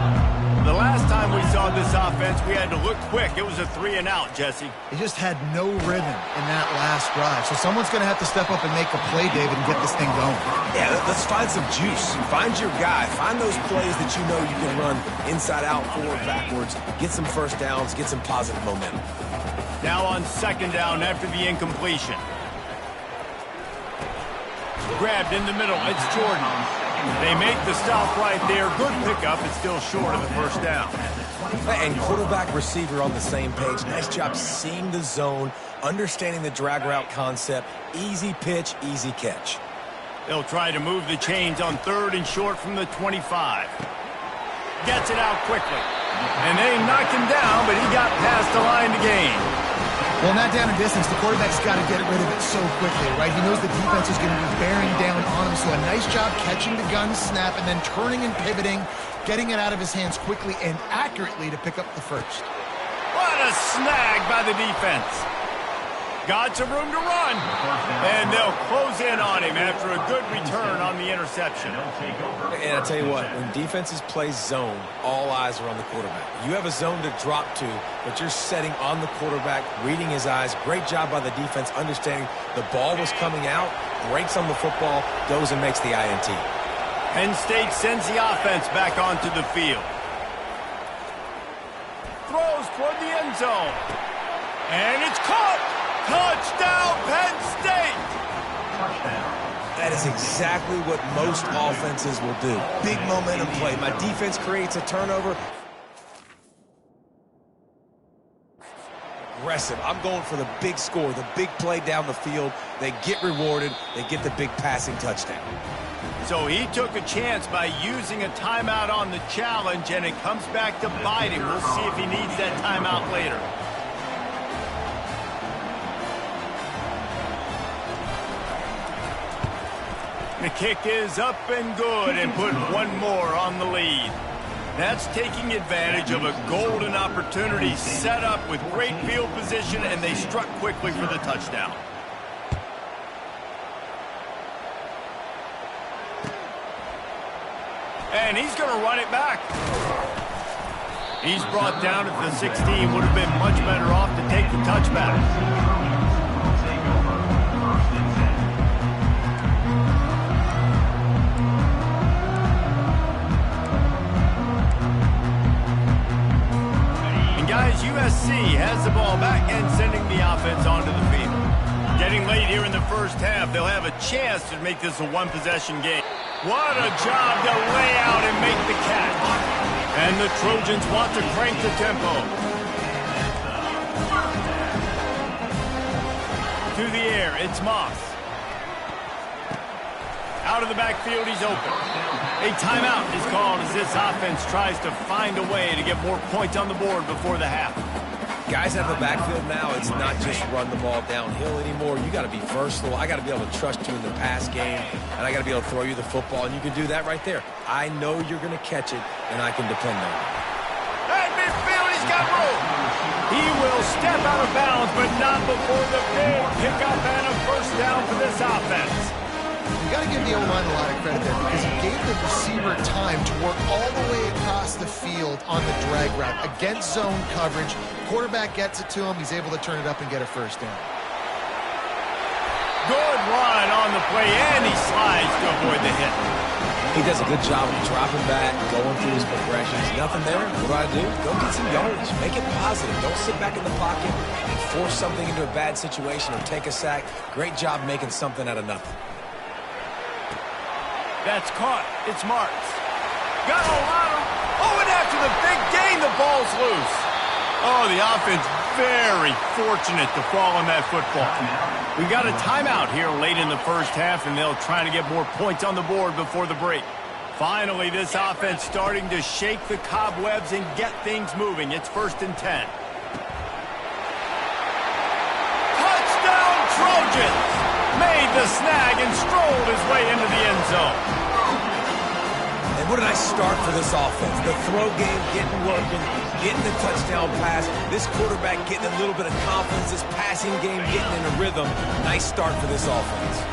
Speaker 1: The last time we saw this offense, we had to look quick. It was a 3-and-out, Jesse.
Speaker 3: They just had no rhythm in that last drive. So someone's going to have to step up and make a play, David, and get this thing going.
Speaker 2: Yeah, let's find some juice. Find your guy. Find those plays that you know you can run inside out, forward, backwards. Get some first downs. Get some positive momentum.
Speaker 1: Now on 2nd down after the incompletion. Grabbed in the middle. It's Jordan. They make the stop right there. Good pickup. It's still short of the first down.
Speaker 2: And quarterback receiver on the same page. Nice job seeing the zone, understanding the drag route concept. Easy pitch, easy catch.
Speaker 1: They'll try to move the chains on 3rd and short from the 25. Gets it out quickly. And they knocked him down, but he got past the line to gain.
Speaker 3: Well, in that down and distance, the quarterback's got to get rid of it so quickly, right? He knows the defense is going to be bearing down on him, so a nice job catching the gun snap and then turning and pivoting, getting it out of his hands quickly and accurately to pick up the first.
Speaker 1: What a snag by the defense. Got some room to run. And they'll close in on him after a good return on the interception.
Speaker 2: And I tell you what, when defenses play zone, all eyes are on the quarterback. You have a zone to drop to, but you're setting on the quarterback, reading his eyes. Great job by the defense, understanding the ball was coming out, breaks on the football, goes and makes the INT.
Speaker 1: Penn State sends the offense back onto the field. Throws toward the end zone. And it's caught. Touchdown, Penn State!
Speaker 2: That is exactly what most offenses will do. Big momentum play. My defense creates a turnover. Aggressive. I'm going for the big score, the big play down the field. They get rewarded. They get the big passing touchdown.
Speaker 1: So he took a chance by using a timeout on the challenge, and it comes back to bite him. We'll see if he needs that timeout later. The kick is up and good and put one more on the lead. That's taking advantage of a golden opportunity set up with great field position, and they struck quickly for the touchdown. And he's going to run it back. He's brought down at the 16. Would have been much better off to take the touchback. USC has the ball back and sending the offense onto the field. Getting late here in the first half, they'll have a chance to make this a one-possession game. What a job to lay out and make the catch. And the Trojans want to crank the tempo. To the air, it's Moss. Out of the backfield, he's open. A timeout is called as this offense tries to find a way to get more points on the board before the half.
Speaker 2: Guys out of the backfield now, it's not just run the ball downhill anymore. You got to be versatile. I got to be able to trust you in the pass game, and I got to be able to throw you the football, and you can do that right there. I know you're going to catch it, and I can depend on it.
Speaker 1: At midfield, he's got room. He will step out of bounds, but not before the big pickup and a first down for this offense.
Speaker 3: You got to give the O-line a lot of credit there because he gave the receiver time to work all the way across the field on the drag route against zone coverage. Quarterback gets it to him. He's able to turn it up and get a first down.
Speaker 1: Good run on the play, and he slides to avoid the hit.
Speaker 2: He does a good job of dropping back, going through his progressions. Nothing there. What do? Go get some yards. Make it positive. Don't sit back in the pocket and force something into a bad situation or take a sack. Great job making something out of nothing.
Speaker 1: That's caught. It's Marks. Got a lot of... Oh, and after the big gain, the ball's loose. Oh, the offense very fortunate to fall on that football. We've got a timeout here late in the first half, and they'll try to get more points on the board before the break. Finally, this offense starting to shake the cobwebs and get things moving. It's 1st and 10. Touchdown, Trojans! Made the snag and strolled his way into the end zone.
Speaker 2: And what a nice start for this offense. The throw game getting working, getting the touchdown pass. This quarterback getting a little bit of confidence. This passing game getting in a rhythm. Nice start for this offense.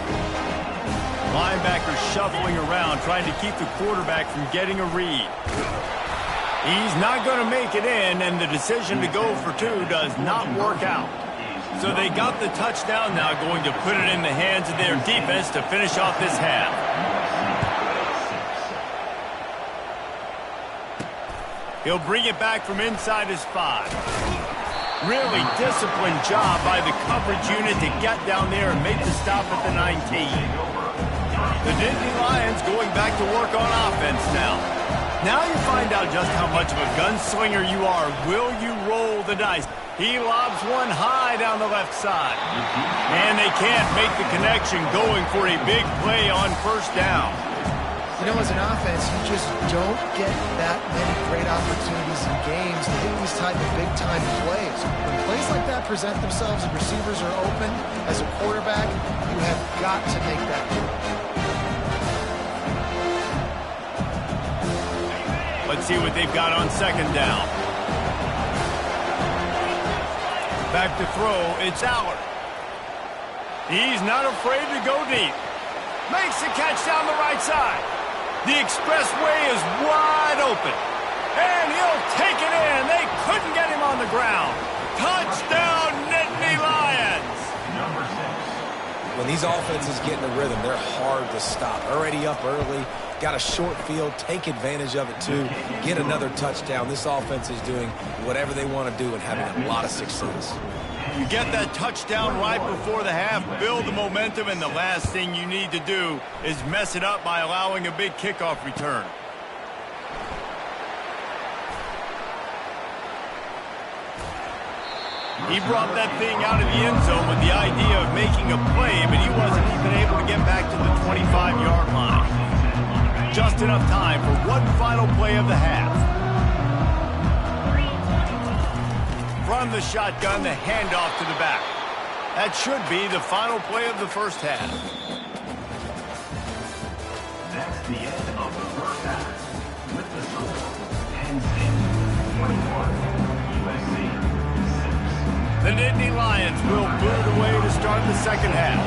Speaker 1: Linebacker shuffling around, trying to keep the quarterback from getting a read. He's not going to make it in, and the decision to go for 2 does not work out. So they got the touchdown, now going to put it in the hands of their defense to finish off this half. He'll bring it back from inside his 5. Really disciplined job by the coverage unit to get down there and make the stop at the 19. The Nittany Lions going back to work on offense now. Now you find out just how much of a gunslinger you are. Will you roll the dice? He lobs one high down the left side. And they can't make the connection, going for a big play on 1st down.
Speaker 3: You know, as an offense, you just don't get that many great opportunities in games to hit these type of big-time plays. When plays like that present themselves and receivers are open, as a quarterback, you have got to make that play.
Speaker 1: Let's see what they've got on 2nd down. Back to throw, it's Allard. He's not afraid to go deep. Makes the catch down the right side. The expressway is wide open. And he'll take it in. They couldn't get him on the ground. Touchdown, Nittany Lions!
Speaker 2: When these offenses get in a rhythm, they're hard to stop. Already up early, got a short field, take advantage of it too, get another touchdown. This offense is doing whatever they want to do and having a lot of success.
Speaker 1: You get that touchdown right before the half, build the momentum, and the last thing you need to do is mess it up by allowing a big kickoff return. He brought that thing out of the end zone with the idea of making a play, but he wasn't even able to get back to the 25-yard line. Just enough time for one final play of the half. From the shotgun, the handoff to the back. That should be the final play of the 1st half.
Speaker 4: That's the end of the 1st half. With the score, Penn State 21, USC 6.
Speaker 1: The Nittany Lions will boot away to start the 2nd half.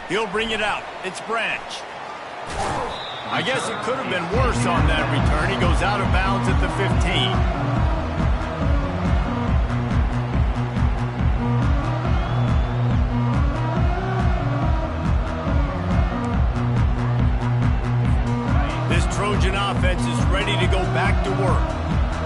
Speaker 1: He'll bring it out. It's Branch. I guess it could have been worse on that return. He goes out of bounds at the 15. Trojan offense is ready to go back to work.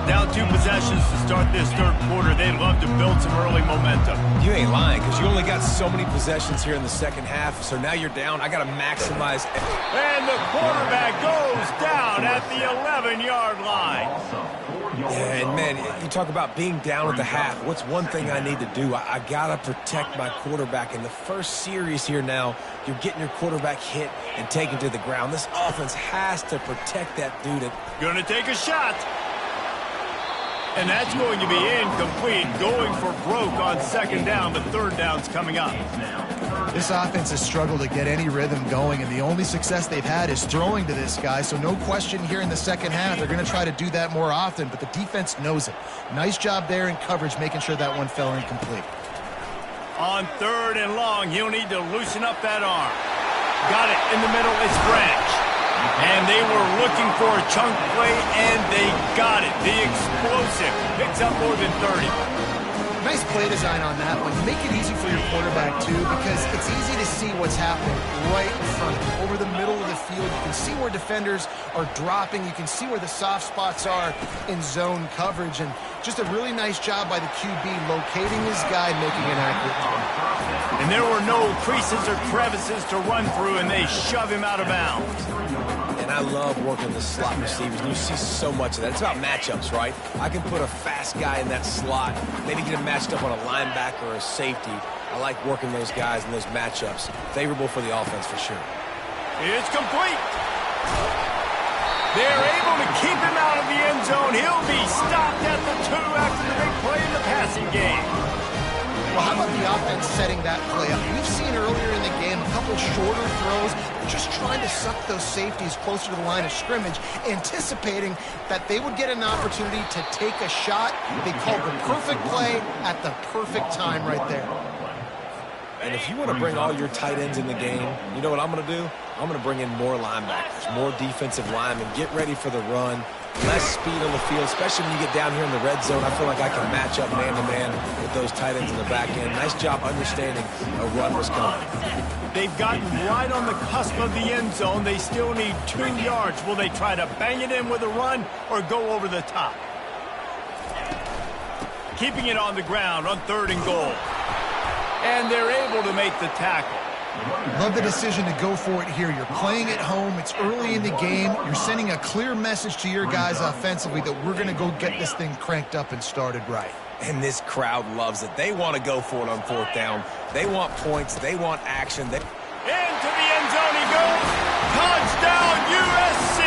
Speaker 1: Down 2 possessions to start this 3rd quarter. They'd love to build some early momentum.
Speaker 2: You ain't lying, because you only got so many possessions here in the 2nd half, so now you're down. I got to maximize.
Speaker 1: And the quarterback goes down at the 11-yard line.
Speaker 2: Yeah, and man, you talk about being down at the half. What's one thing I need to do? I got to protect my quarterback. In the first series here now, you're getting your quarterback hit and taken to the ground. This offense has to protect that dude.
Speaker 1: Going to take a shot. And that's going to be incomplete. Going for broke on 2nd down, but 3rd down's coming up.
Speaker 3: This offense has struggled to get any rhythm going, and the only success they've had is throwing to this guy. So no question here in the 2nd half, they're going to try to do that more often, but the defense knows it. Nice job there in coverage, making sure that one fell incomplete.
Speaker 1: On 3rd and long, he'll need to loosen up that arm. Got it in the middle. It's Branch. And they were looking for a chunk play, and they got it. The explosive picks up more than 30.
Speaker 3: Nice play design on that one. Make it easy for your quarterback, too, because it's easy to see what's happening right in front of you. Over the middle of the field, you can see where defenders are dropping. You can see where the soft spots are in zone coverage. And just a really nice job by the QB locating his guy, making an accurate throw.
Speaker 1: And there were no creases or crevices to run through, and they shove him out of bounds.
Speaker 2: And I love working the slot receivers. And you see so much of that. It's about matchups, right? I can put a fast guy in that slot, maybe get him matched up on a linebacker or a safety. I like working those guys in those matchups. Favorable for the offense for sure.
Speaker 1: It's complete. They're able to keep him out of the end zone. He'll be stopped at the 2 after the big play in the passing game.
Speaker 3: Well, how about the offense setting that play up? We've seen earlier in the game a couple shorter throws. They're just trying to suck those safeties closer to the line of scrimmage, anticipating that they would get an opportunity to take a shot. They called the perfect play at the perfect time right there.
Speaker 2: And if you want to bring all your tight ends in the game, you know what I'm going to do? I'm going to bring in more linebackers, more defensive linemen, get ready for the run, less speed on the field, especially when you get down here in the red zone. I feel like I can match up man-to-man with those tight ends in the back end. Nice job understanding a run was coming.
Speaker 1: They've gotten right on the cusp of the end zone. They still need 2 yards. Will they try to bang it in with a run or go over the top? Keeping it on the ground on 3rd and goal. And they're able to make the tackle.
Speaker 3: Love the decision to go for it here. You're playing at home. It's early in the game. You're sending a clear message to your guys offensively that we're going to go get this thing cranked up and started right.
Speaker 2: And this crowd loves it. They want to go for it on 4th down. They want points. They want action.
Speaker 1: Into the end zone he goes. Touchdown, USC.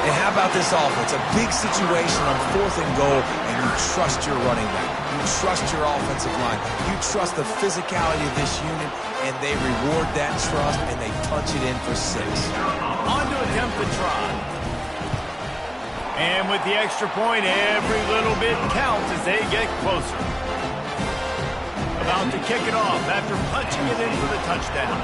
Speaker 2: And how about this offense? A big situation on 4th and goal, and you trust your running back. You trust your offensive line. You trust the physicality of this unit, and they reward that trust, and they punch it in for 6.
Speaker 1: On to attempt the try. And with the extra point, every little bit counts as they get closer. About to kick it off after punching it in for the touchdown.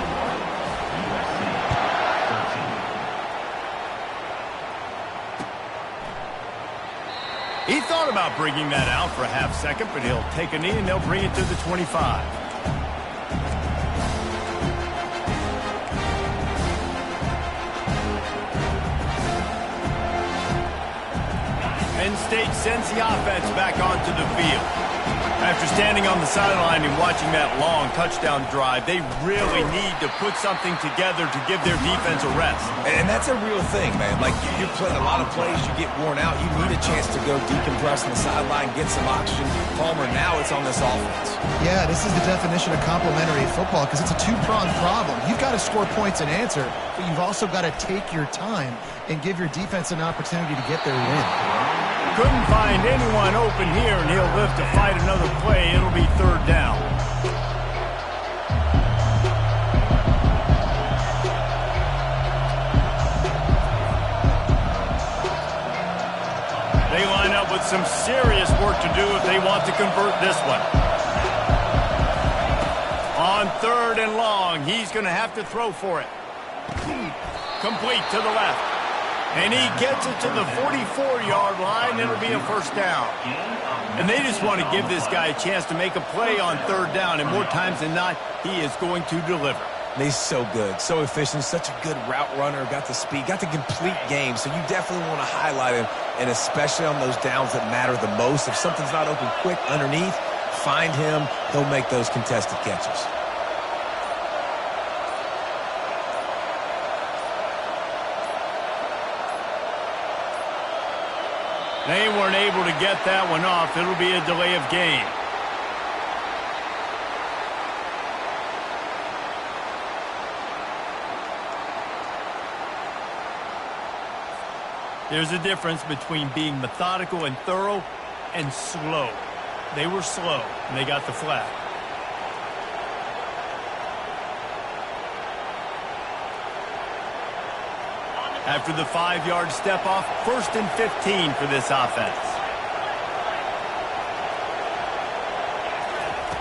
Speaker 1: He thought about bringing that out for a half second, but he'll take a knee and they'll bring it to the 25. Penn State sends the offense back onto the field. After standing on the sideline and watching that long touchdown drive, they really need to put something together to give their defense a rest.
Speaker 2: And that's a real thing, man. Like, you're playing a lot of plays, you get worn out, you need a chance to go decompress on the sideline, get some oxygen. Palmer, now it's on this offense.
Speaker 3: Yeah, this is the definition of complementary football because it's a 2-pronged problem. You've got to score points and answer, but you've also got to take your time and give your defense an opportunity to get their win.
Speaker 1: Couldn't find anyone open here, and he'll live to fight another play. It'll be 3rd down. They line up with some serious work to do if they want to convert this one. On 3rd and long, he's going to have to throw for it. Complete to the left. And he gets it to the 44-yard line. It'll be a 1st down. And they just want to give this guy a chance to make a play on 3rd down. And more times than not, he is going to deliver.
Speaker 2: And he's so good, so efficient, such a good route runner, got the speed, got the complete game. So you definitely want to highlight him, and especially on those downs that matter the most. If something's not open quick underneath, find him. He'll make those contested catches.
Speaker 1: They weren't able to get that one off. It'll be a delay of game. There's a difference between being methodical and thorough and slow. They were slow, and they got the flag. After the 5-yard step off, 1st and 15 for this offense.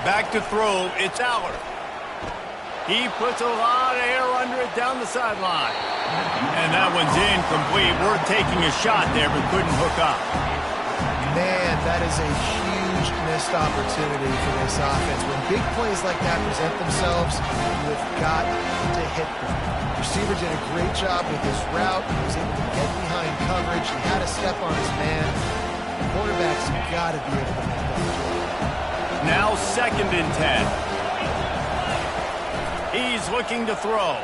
Speaker 1: Back to throw, it's Allard. He puts a lot of air under it down the sideline. And that one's incomplete. We're taking a shot there, but couldn't hook up.
Speaker 3: Man, that is a huge missed opportunity for this offense. When big plays like that present themselves, you've got to hit them. The receiver did a great job with his route. He was able to get behind coverage. He had a step on his man. The quarterback's got to be able to make that.
Speaker 1: Now 2nd and 10. He's looking to throw.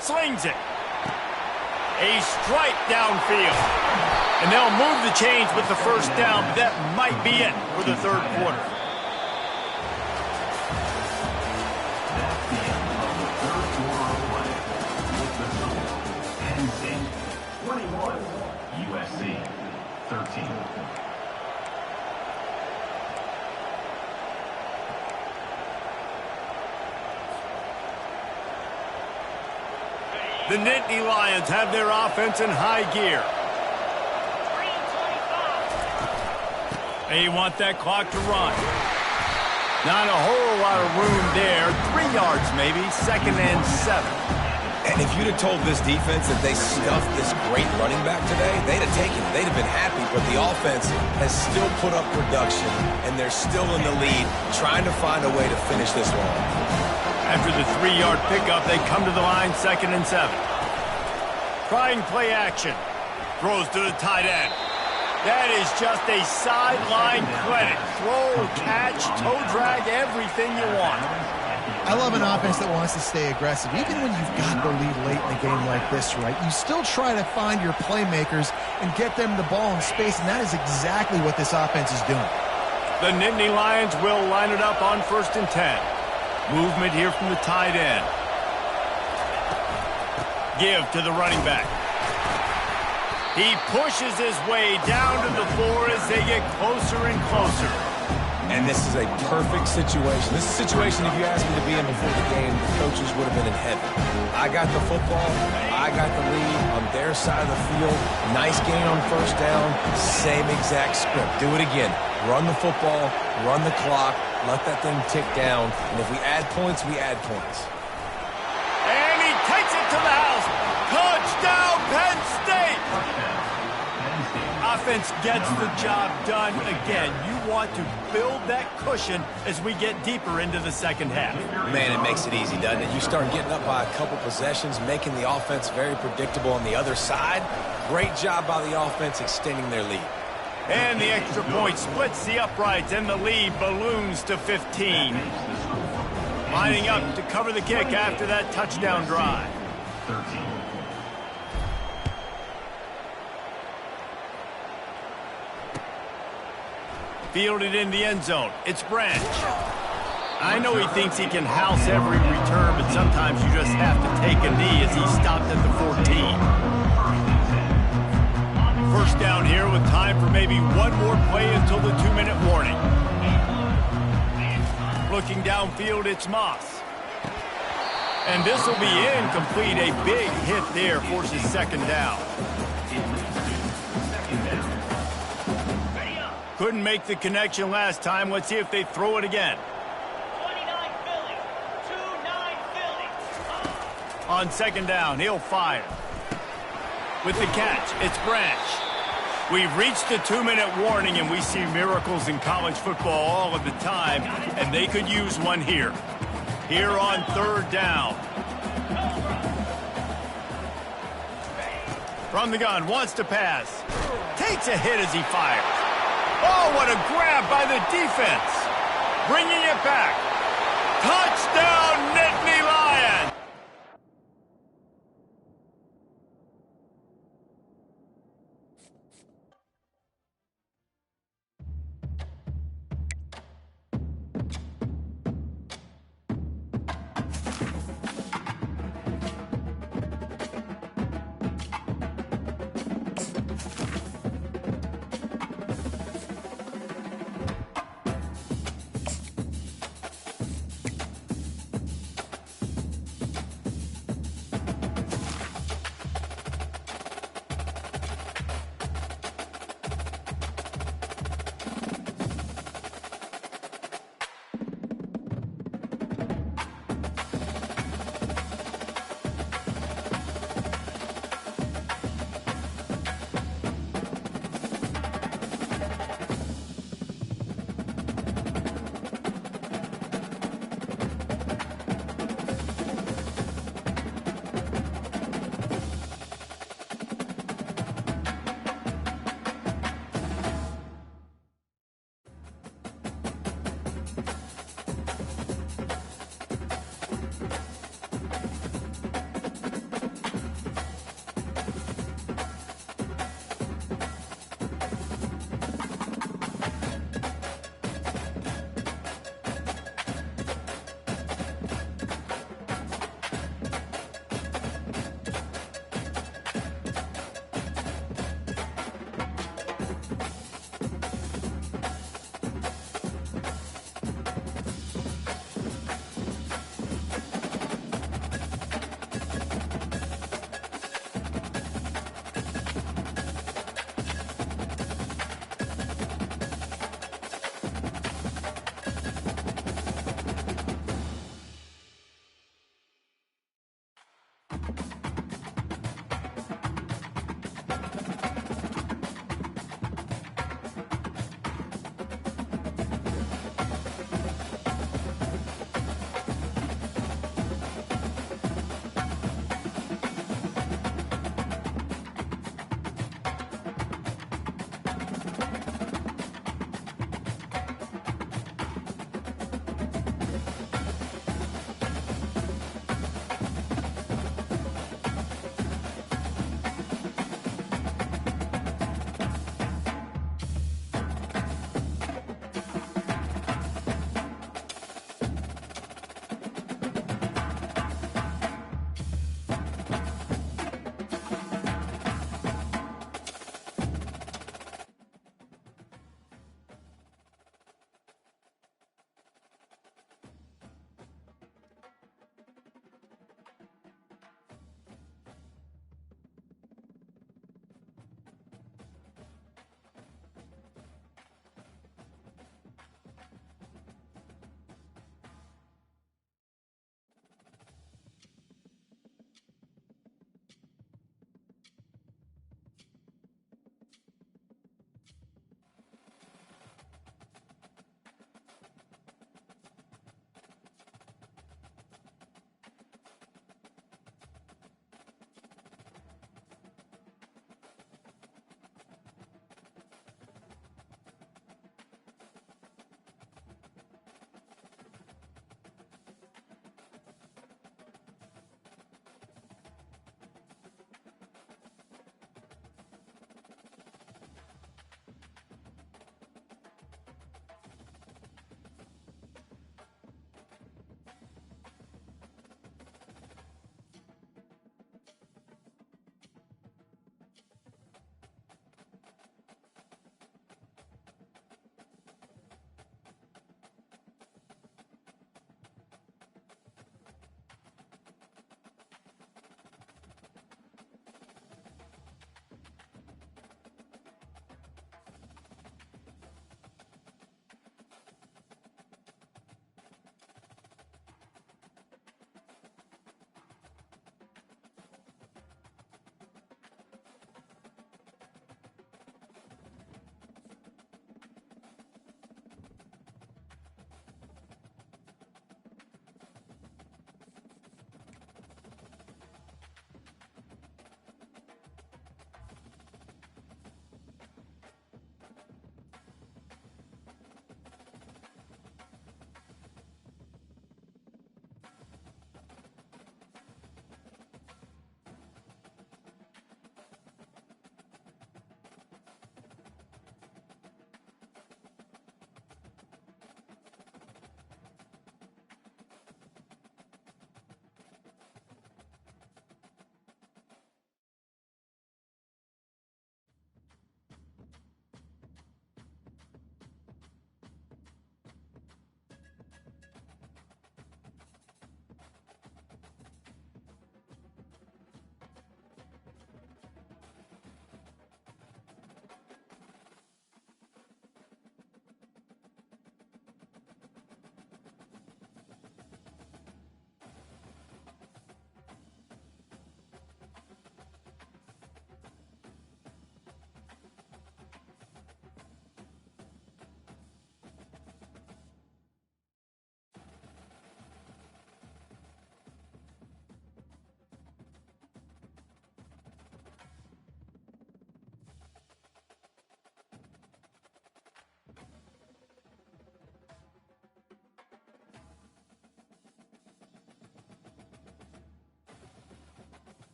Speaker 1: Slings it. A strike downfield. And they'll move the chains with the first down, but that might be it for the third quarter.
Speaker 4: That's the end of the third quarter of play. With the score, Penn State 21, USC 13.
Speaker 1: The Nittany Lions have their offense in high gear. They want that clock to run. Not a whole lot of room there. 3 yards maybe, 2nd and 7.
Speaker 2: And if you'd have told this defense that they stuffed this great running back today, they'd have taken it. They'd have been happy, but the offense has still put up production, and they're still in the lead, trying to find a way to finish this one.
Speaker 1: After the 3-yard pickup, they come to the line, 2nd and 7. Trying play action. Throws to the tight end. That is just a sideline credit. Throw, catch, toe drag, everything you want.
Speaker 3: I love an offense that wants to stay aggressive. Even when you've got the lead late in a game like this, right, you still try to find your playmakers and get them the ball in space, and that is exactly what this offense is doing.
Speaker 1: The Nittany Lions will line it up on 1st and 10. Movement here from the tight end. Give to the running back. He pushes his way down to the floor as they get closer and closer.
Speaker 2: And this is a perfect situation. This is a situation, if you asked me to be in before the game, the coaches would have been in heaven. I got the football. I got the lead on their side of the field. Nice gain on 1st down. Same exact script. Do it again. Run the football. Run the clock. Let that thing tick down. And if we add points, we add points.
Speaker 1: And he takes it to the house. Touchdown, Penn State! Offense gets the job done again. You want to build that cushion as we get deeper into the second half.
Speaker 2: Man, it makes it easy, doesn't it? You start getting up by a couple possessions, making the offense very predictable on the other side. Great job by the offense extending their lead.
Speaker 1: And the extra point splits the uprights, and the lead balloons to 15. Lining up to cover the kick after that touchdown drive.
Speaker 4: 13.
Speaker 1: Fielded in the end zone. It's Branch. I know he thinks he can house every return, but sometimes you just have to take a knee as he stopped at the 14. First down here with time for maybe one more play until the 2-minute warning. Looking downfield, it's Moss. And this will be incomplete. A big hit there forces 2nd down. Couldn't make the connection last time. Let's see if they throw it again.
Speaker 5: 29 Philly. 2-9 Philly.
Speaker 1: On 2nd down, he'll fire. With the catch, it's Branch. We've reached the 2-minute warning, and we see miracles in college football all of the time, and they could use one here. Here on 3rd down. From the gun, wants to pass. Takes a hit as he fires. Oh, what a grab by the defense. Bringing it back. Touchdown, Nittany Lions.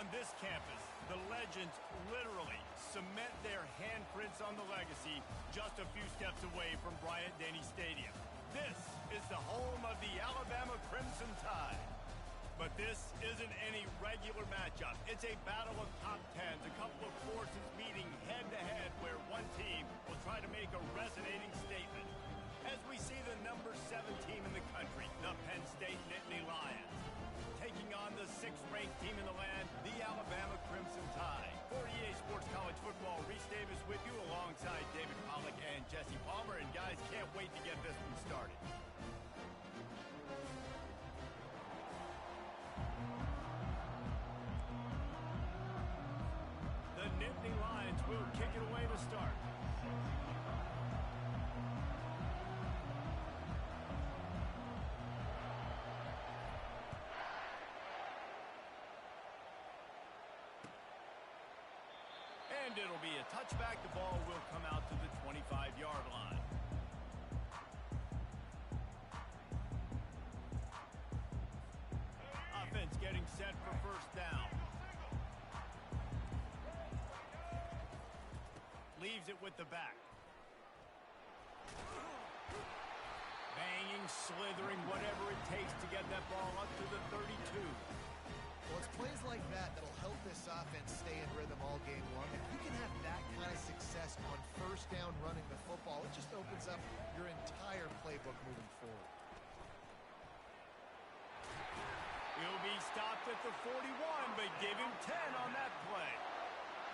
Speaker 1: On this campus, the legends literally cement their handprints on the legacy just a few steps away from Bryant-Denny Stadium. This is the home of the Alabama Crimson Tide. But this isn't any regular matchup. It's a battle of top tens, a couple of forces meeting head-to-head where one team will try to make a resonating statement. As we see the number 7 team in the country, the Penn State Nittany Lions, taking on the 6th-ranked team in the land, the Alabama Crimson Tide. 48 Sports College Football, Reese Davis with you alongside David Pollack and Jesse Palmer. And guys, can't wait to get this one started. The Nittany Lions will kick it away to start. And it'll be a touchback. The ball will come out to the 25-yard line. Offense getting set for first down. Leaves it with the back. Banging, slithering, whatever it takes to get that ball up to the 32.
Speaker 3: Well, it's plays like that that'll help this offense stay in rhythm all game long. If you can have that kind of success on first down running the football, it just opens up your entire playbook moving forward.
Speaker 1: He'll be stopped at the 41, but give him 10 on that play.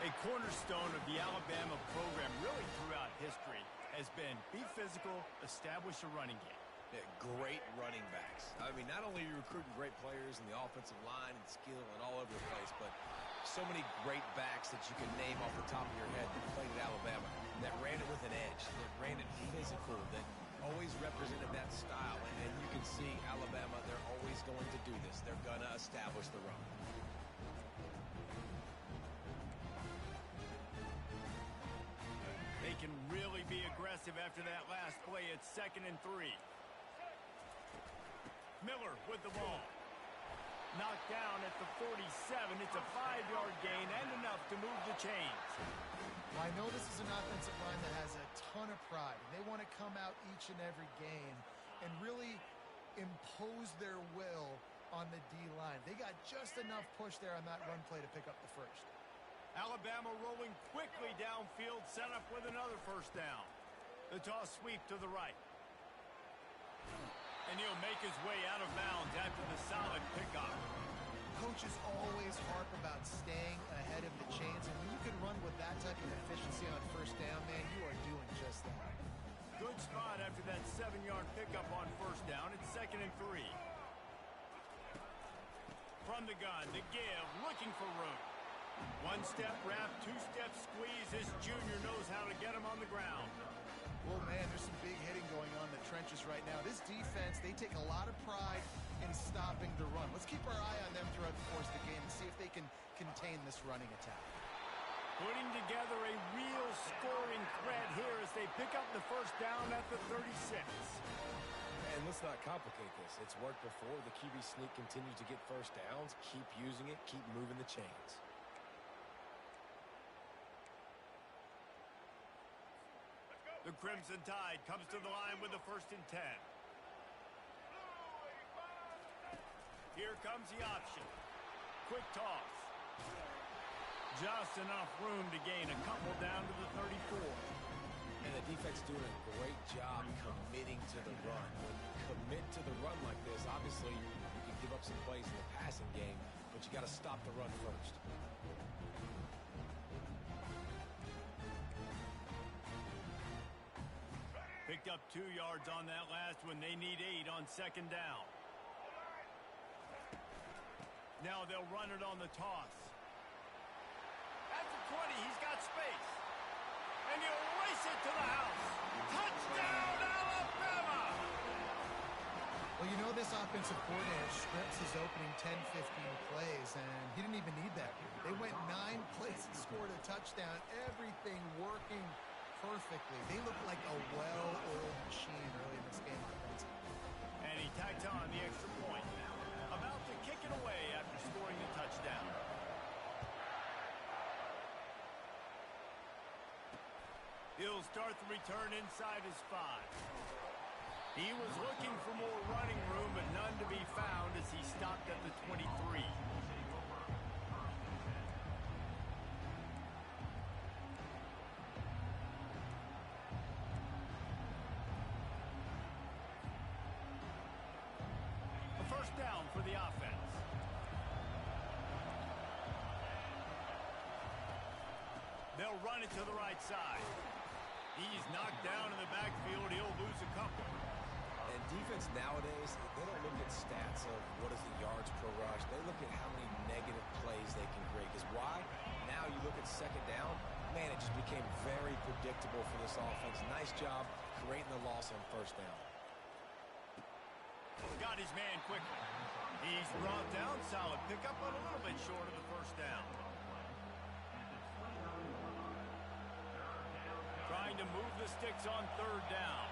Speaker 1: A cornerstone of the Alabama program really throughout history has been be physical, establish a running game.
Speaker 2: Yeah, great running backs. I mean, not only are you recruiting great players in the offensive line and skill and all over the place, but so many great backs that you can name off the top of your head that played at Alabama, that ran it with an edge, that ran it physical, that always represented that style. And you can see Alabama, they're always going to do this. They're going to establish the run.
Speaker 1: They can really be aggressive after that last play. It's 2nd and 3. Miller with the ball. Knocked down at the 47. It's a 5-yard gain and enough to move the chains.
Speaker 3: Well, I know this is an offensive line that has a ton of pride. They want to come out each and every game and really impose their will on the D-line. They got just enough push there on that run play to pick up the first.
Speaker 1: Alabama rolling quickly downfield, set up with another first down. The toss sweep to the right. And he'll make his way out of bounds after the solid pickup.
Speaker 3: Coaches always harp about staying ahead of the chains, and when you can run with that type of efficiency on first down, man, you are doing just that.
Speaker 1: Good spot after that 7-yard pickup on first down. It's 2nd and 3. From the gun, the give, looking for room. One-step wrap, two-step squeeze. This junior knows how to get him on the ground.
Speaker 3: Well, man, there's some big hitting going on in the trenches right now. This defense, they take a lot of pride in stopping the run. Let's keep our eye on them throughout the course of the game and see if they can contain this running attack.
Speaker 1: Putting together a real scoring threat here as they pick up the first down at the 36.
Speaker 2: And let's not complicate this. It's worked before. The QB sneak continues to get first downs. Keep using it. Keep moving the chains.
Speaker 1: The Crimson Tide comes to the line with the 1st and 10. Here comes the option. Quick toss. Just enough room to gain a couple down to the 34.
Speaker 2: And the defense doing a great job committing to the run. When you commit to the run like this, obviously you can give up some plays in the passing game, but you got to stop the run first.
Speaker 1: Picked up 2 yards on that last one. They need 8 on 2nd down. Now they'll run it on the toss. At the 20, he's got space. And he'll race it to the house. Touchdown, Alabama!
Speaker 3: Well, you know this offensive coordinator scripts his opening 10, 15 plays, and he didn't even need that. They went 9 plays and scored a touchdown. Everything working perfectly. They look like a well-oiled machine early in this game offensively.
Speaker 1: And he tacked on the extra point. About to kick it away after scoring the touchdown. he'll start the return inside his 5. He was looking for more running room, but none to be found as he stopped at the 23. A first down for the offense. They'll run it to the right side. He's knocked down in the backfield. He'll lose a couple.
Speaker 2: And defense nowadays, they don't look at stats of what is the yards per rush. They look at how many negative plays they can create. Because why? Now you look at second down, man, it just became very predictable for this offense. Nice job creating the loss on first down.
Speaker 1: Got his man quickly. He's brought down. Solid pickup, but a little bit short of the first down. Trying to move the sticks on third down.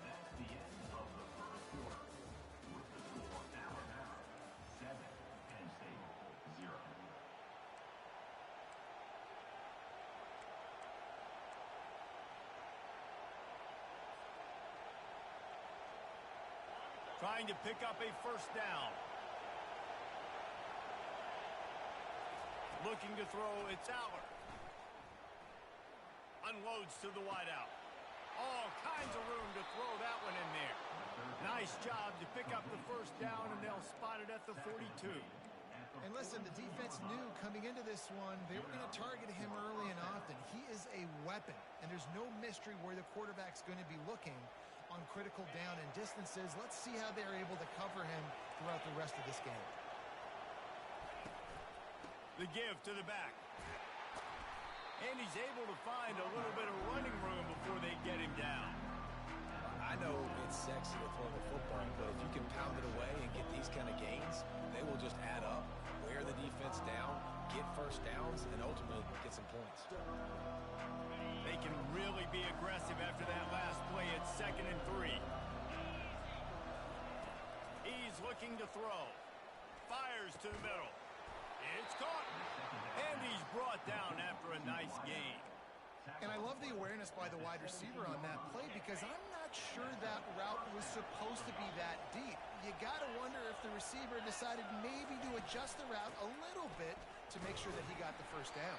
Speaker 4: That's the end of the first quarter. With the score Alabama 7, Penn State 0.
Speaker 1: Trying to pick up a first down. Looking to throw, it's Aller. Unloads to the wideout. All kinds of room to throw that one in there. Nice job to pick up the first down, and they'll spot it at the 42.
Speaker 3: And listen, the defense knew coming into this one, they were going to target him early and often. He is a weapon, and there's no mystery where the quarterback's going to be looking on critical down and distances. Let's see how they're able to cover him throughout the rest of this game.
Speaker 1: The give to the back. And he's able to find a little bit of running room before they get him down.
Speaker 2: I know it's sexy to throw the football, but if you can pound it away and get these kind of gains, they will just add up, wear the defense down, get first downs, and ultimately get some points.
Speaker 1: They can really be aggressive after that last play at 2nd and 3. He's looking to throw. Fires to the middle. It's caught. And he's brought down after a nice gain.
Speaker 3: And I love the awareness by the wide receiver on that play because I'm not sure that route was supposed to be that deep. You got to wonder if the receiver decided maybe to adjust the route a little bit to make sure that he got the first down.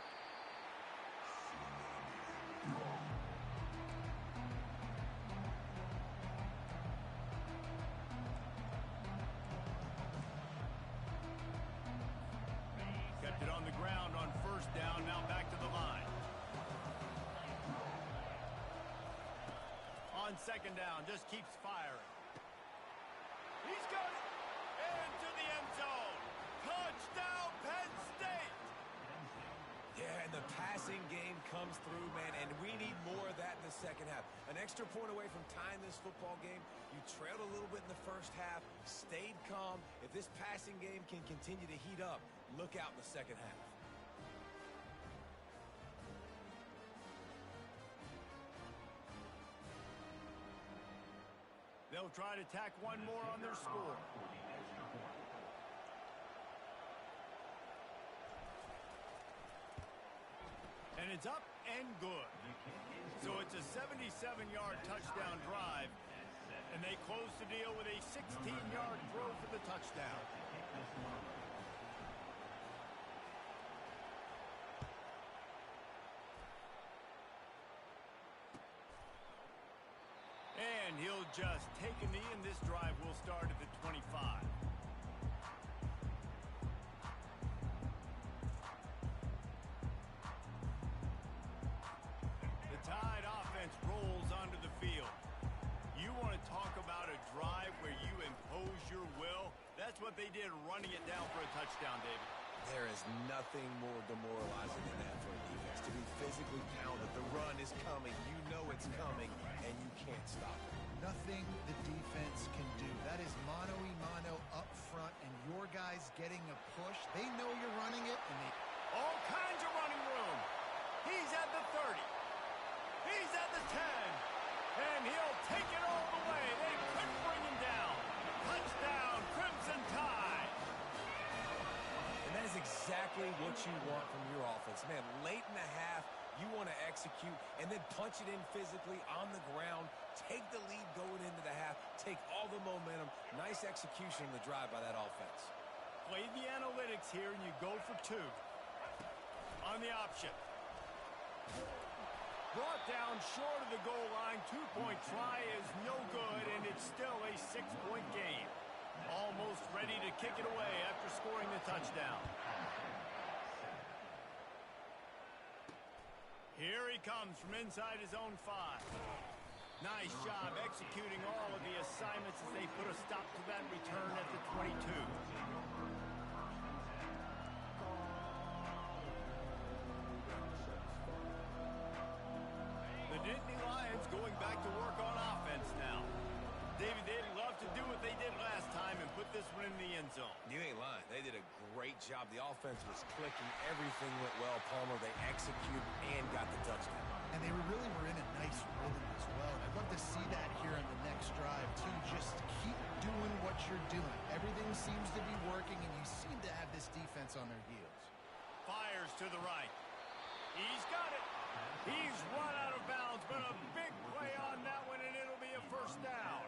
Speaker 1: Kept it on the ground on first down, now back to the line. On second down, just keeps firing. He's got it! Into the end zone! Touchdown, Penn State!
Speaker 2: Yeah, and the passing game comes through, man, and we need more of that in the second half. An extra point away from tying this football game. You trailed a little bit in the first half, stayed calm. If this passing game can continue to heat up, look out in the second half.
Speaker 1: They'll try to tack one more on their score. And it's up and good. So it's a 77-yard touchdown drive, and they close the deal with a 16-yard throw for the touchdown. And he'll just take a knee, and this drive will start at the 25. The Tide offense rolls onto the field. You want to talk about a drive where you impose your will? That's what they did, running it down for a touchdown, David.
Speaker 2: There is nothing more demoralizing than that for a defense. To be physically pounded, the run is coming, you know it's coming, and you can't stop it.
Speaker 3: Nothing the defense can do. That is mano-a-mano up front, and your guys getting a push. They know you're running it, and they...
Speaker 1: All kinds of running room. He's at the 30. He's at the 10. And he'll take it all the way. They couldn't bring him down. Touchdown, Crimson Tide.
Speaker 2: exactly what you want from your offense. Man, late in the half, you want to execute and then punch it in physically on the ground, take the lead going into the half, take all the momentum. Nice execution on the drive by that offense.
Speaker 1: Play the analytics here, and you go for 2. On the option. Brought down short of the goal line. 2-point try is no good, and it's still a 6-point game. Almost ready to kick it away after scoring the touchdown. Here he comes from inside his own 5. Nice job executing all of the assignments as they put a stop to that return at the 22. The Nittany Lions going back to work on offense now. David, they'd love to do what they did last time and put this one in the end zone.
Speaker 2: You ain't lying. They did a great job. The offense was clicking. Everything went well, Palmer. They executed and got the touchdown.
Speaker 3: And they really were in a nice rhythm as well. And I'd love to see that here on the next drive, too. Just keep doing what you're doing. Everything seems to be working, and you seem to have this defense on their heels.
Speaker 1: Fires to the right. He's got it. He's run out of bounds, but a big play on that one, and it'll be a first down.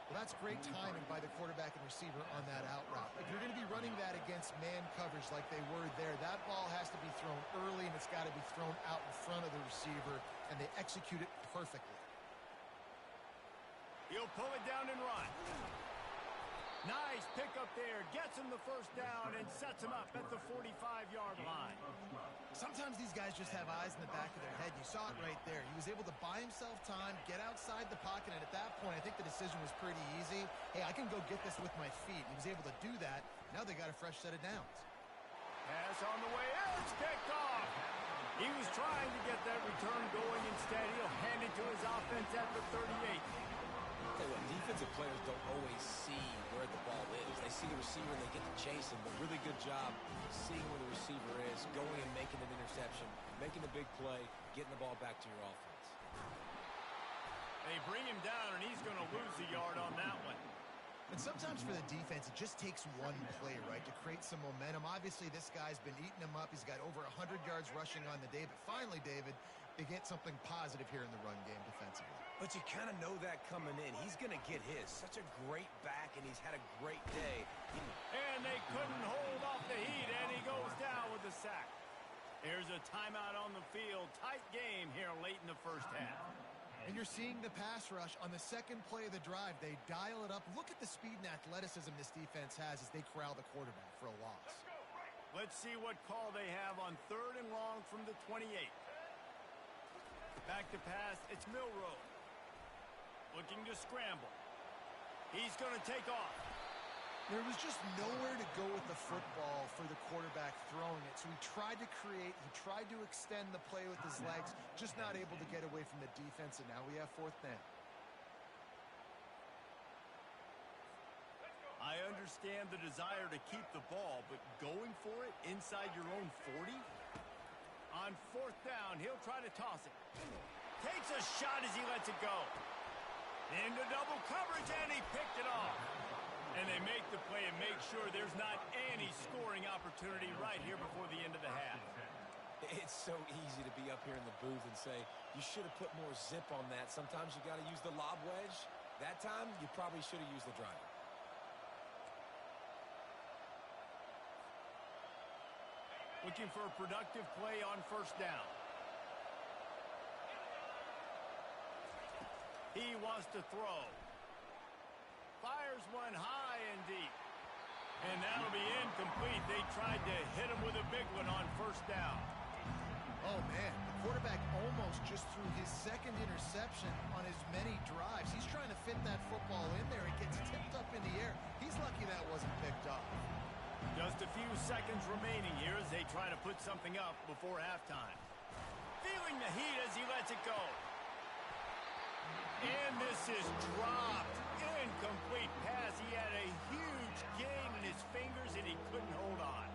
Speaker 3: Well, that's great timing by the quarterback and receiver on that out route. If you're going to be running that against man coverage like they were there, that ball has to be thrown early, and it's got to be thrown out in front of the receiver, and they execute it perfectly.
Speaker 1: He'll pull it down and run. Nice pick up there. Gets him the first down and sets him up at the 45-yard line.
Speaker 3: Sometimes these guys just have eyes in the back of their head. You saw it right there. He was able to buy himself time, get outside the pocket, and at that point, I think the decision was pretty easy. Hey, I can go get this with my feet. He was able to do that. Now they got a fresh set of downs.
Speaker 1: Pass on the way. It's picked off. He was trying to get that return going. Instead, he'll hand it to his offense at the 38.
Speaker 2: Tell you what, defensive players don't always see where the ball is. They see the receiver and they get to chase him, but really good job seeing where the receiver is, going and making an interception, making the big play, getting the ball back to your offense.
Speaker 1: They bring him down, and he's going to lose a yard on that one.
Speaker 3: And sometimes for the defense, it just takes one play, right, to create some momentum. Obviously, this guy's been eating him up. He's got over 100 yards rushing on the day. But finally, David, they get something positive here in the run game defensively.
Speaker 2: But you kind of know that coming in. He's going to get his. Such a great back, and he's had a great day.
Speaker 1: And they couldn't hold off the heat, and he goes down with the sack. There's a timeout on the field. Tight game here late in the first half.
Speaker 3: And you're seeing the pass rush on the second play of the drive. They dial it up. Look at the speed and athleticism this defense has as they corral the quarterback for a loss.
Speaker 1: Let's see what call they have on 3rd and long from the 28. Back to pass. It's Milroe. Looking to scramble. He's going to take off.
Speaker 3: There was just nowhere to go with the football for the quarterback throwing it. So he tried to create, he tried to extend the play with his legs, just not able to get away from the defense, and now we have 4th down.
Speaker 1: I understand the desire to keep the ball, but going for it inside your own 40? On 4th down, he'll try to toss it. Takes a shot as he lets it go. Into double coverage, and he picked it off. And they make the play and make sure there's not any scoring opportunity right here before the end of the half.
Speaker 2: It's so easy to be up here in the booth and say, you should have put more zip on that. Sometimes you got to use the lob wedge. That time, you probably should have used the driver.
Speaker 1: Looking for a productive play on 1st down. He wants to throw. Fires one high and deep. And that'll be incomplete. They tried to hit him with a big one on 1st down.
Speaker 3: Oh, man. The quarterback almost just threw his 2nd interception on as many drives. He's trying to fit that football in there. It gets tipped up in the air. He's lucky that wasn't picked off.
Speaker 1: Just a few seconds remaining here as they try to put something up before halftime. Feeling the heat as he lets it go. And this is dropped. Incomplete pass. He had a huge gain in his fingers, and he couldn't hold on.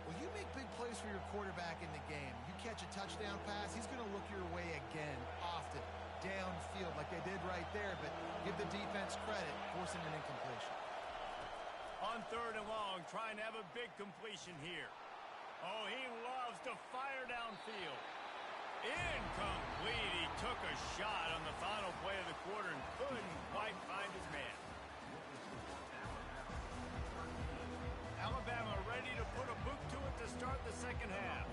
Speaker 3: Well, you make big plays for your quarterback in the game. You catch a touchdown pass, he's going to look your way again, often, downfield like they did right there, but give the defense credit, forcing an incompletion.
Speaker 1: On 3rd and long, trying to have a big completion here. Oh, he loves to fire downfield. Incomplete. He took a shot on the final play of the quarter and couldn't quite find his man. Alabama ready to put a boot to it to start the second half.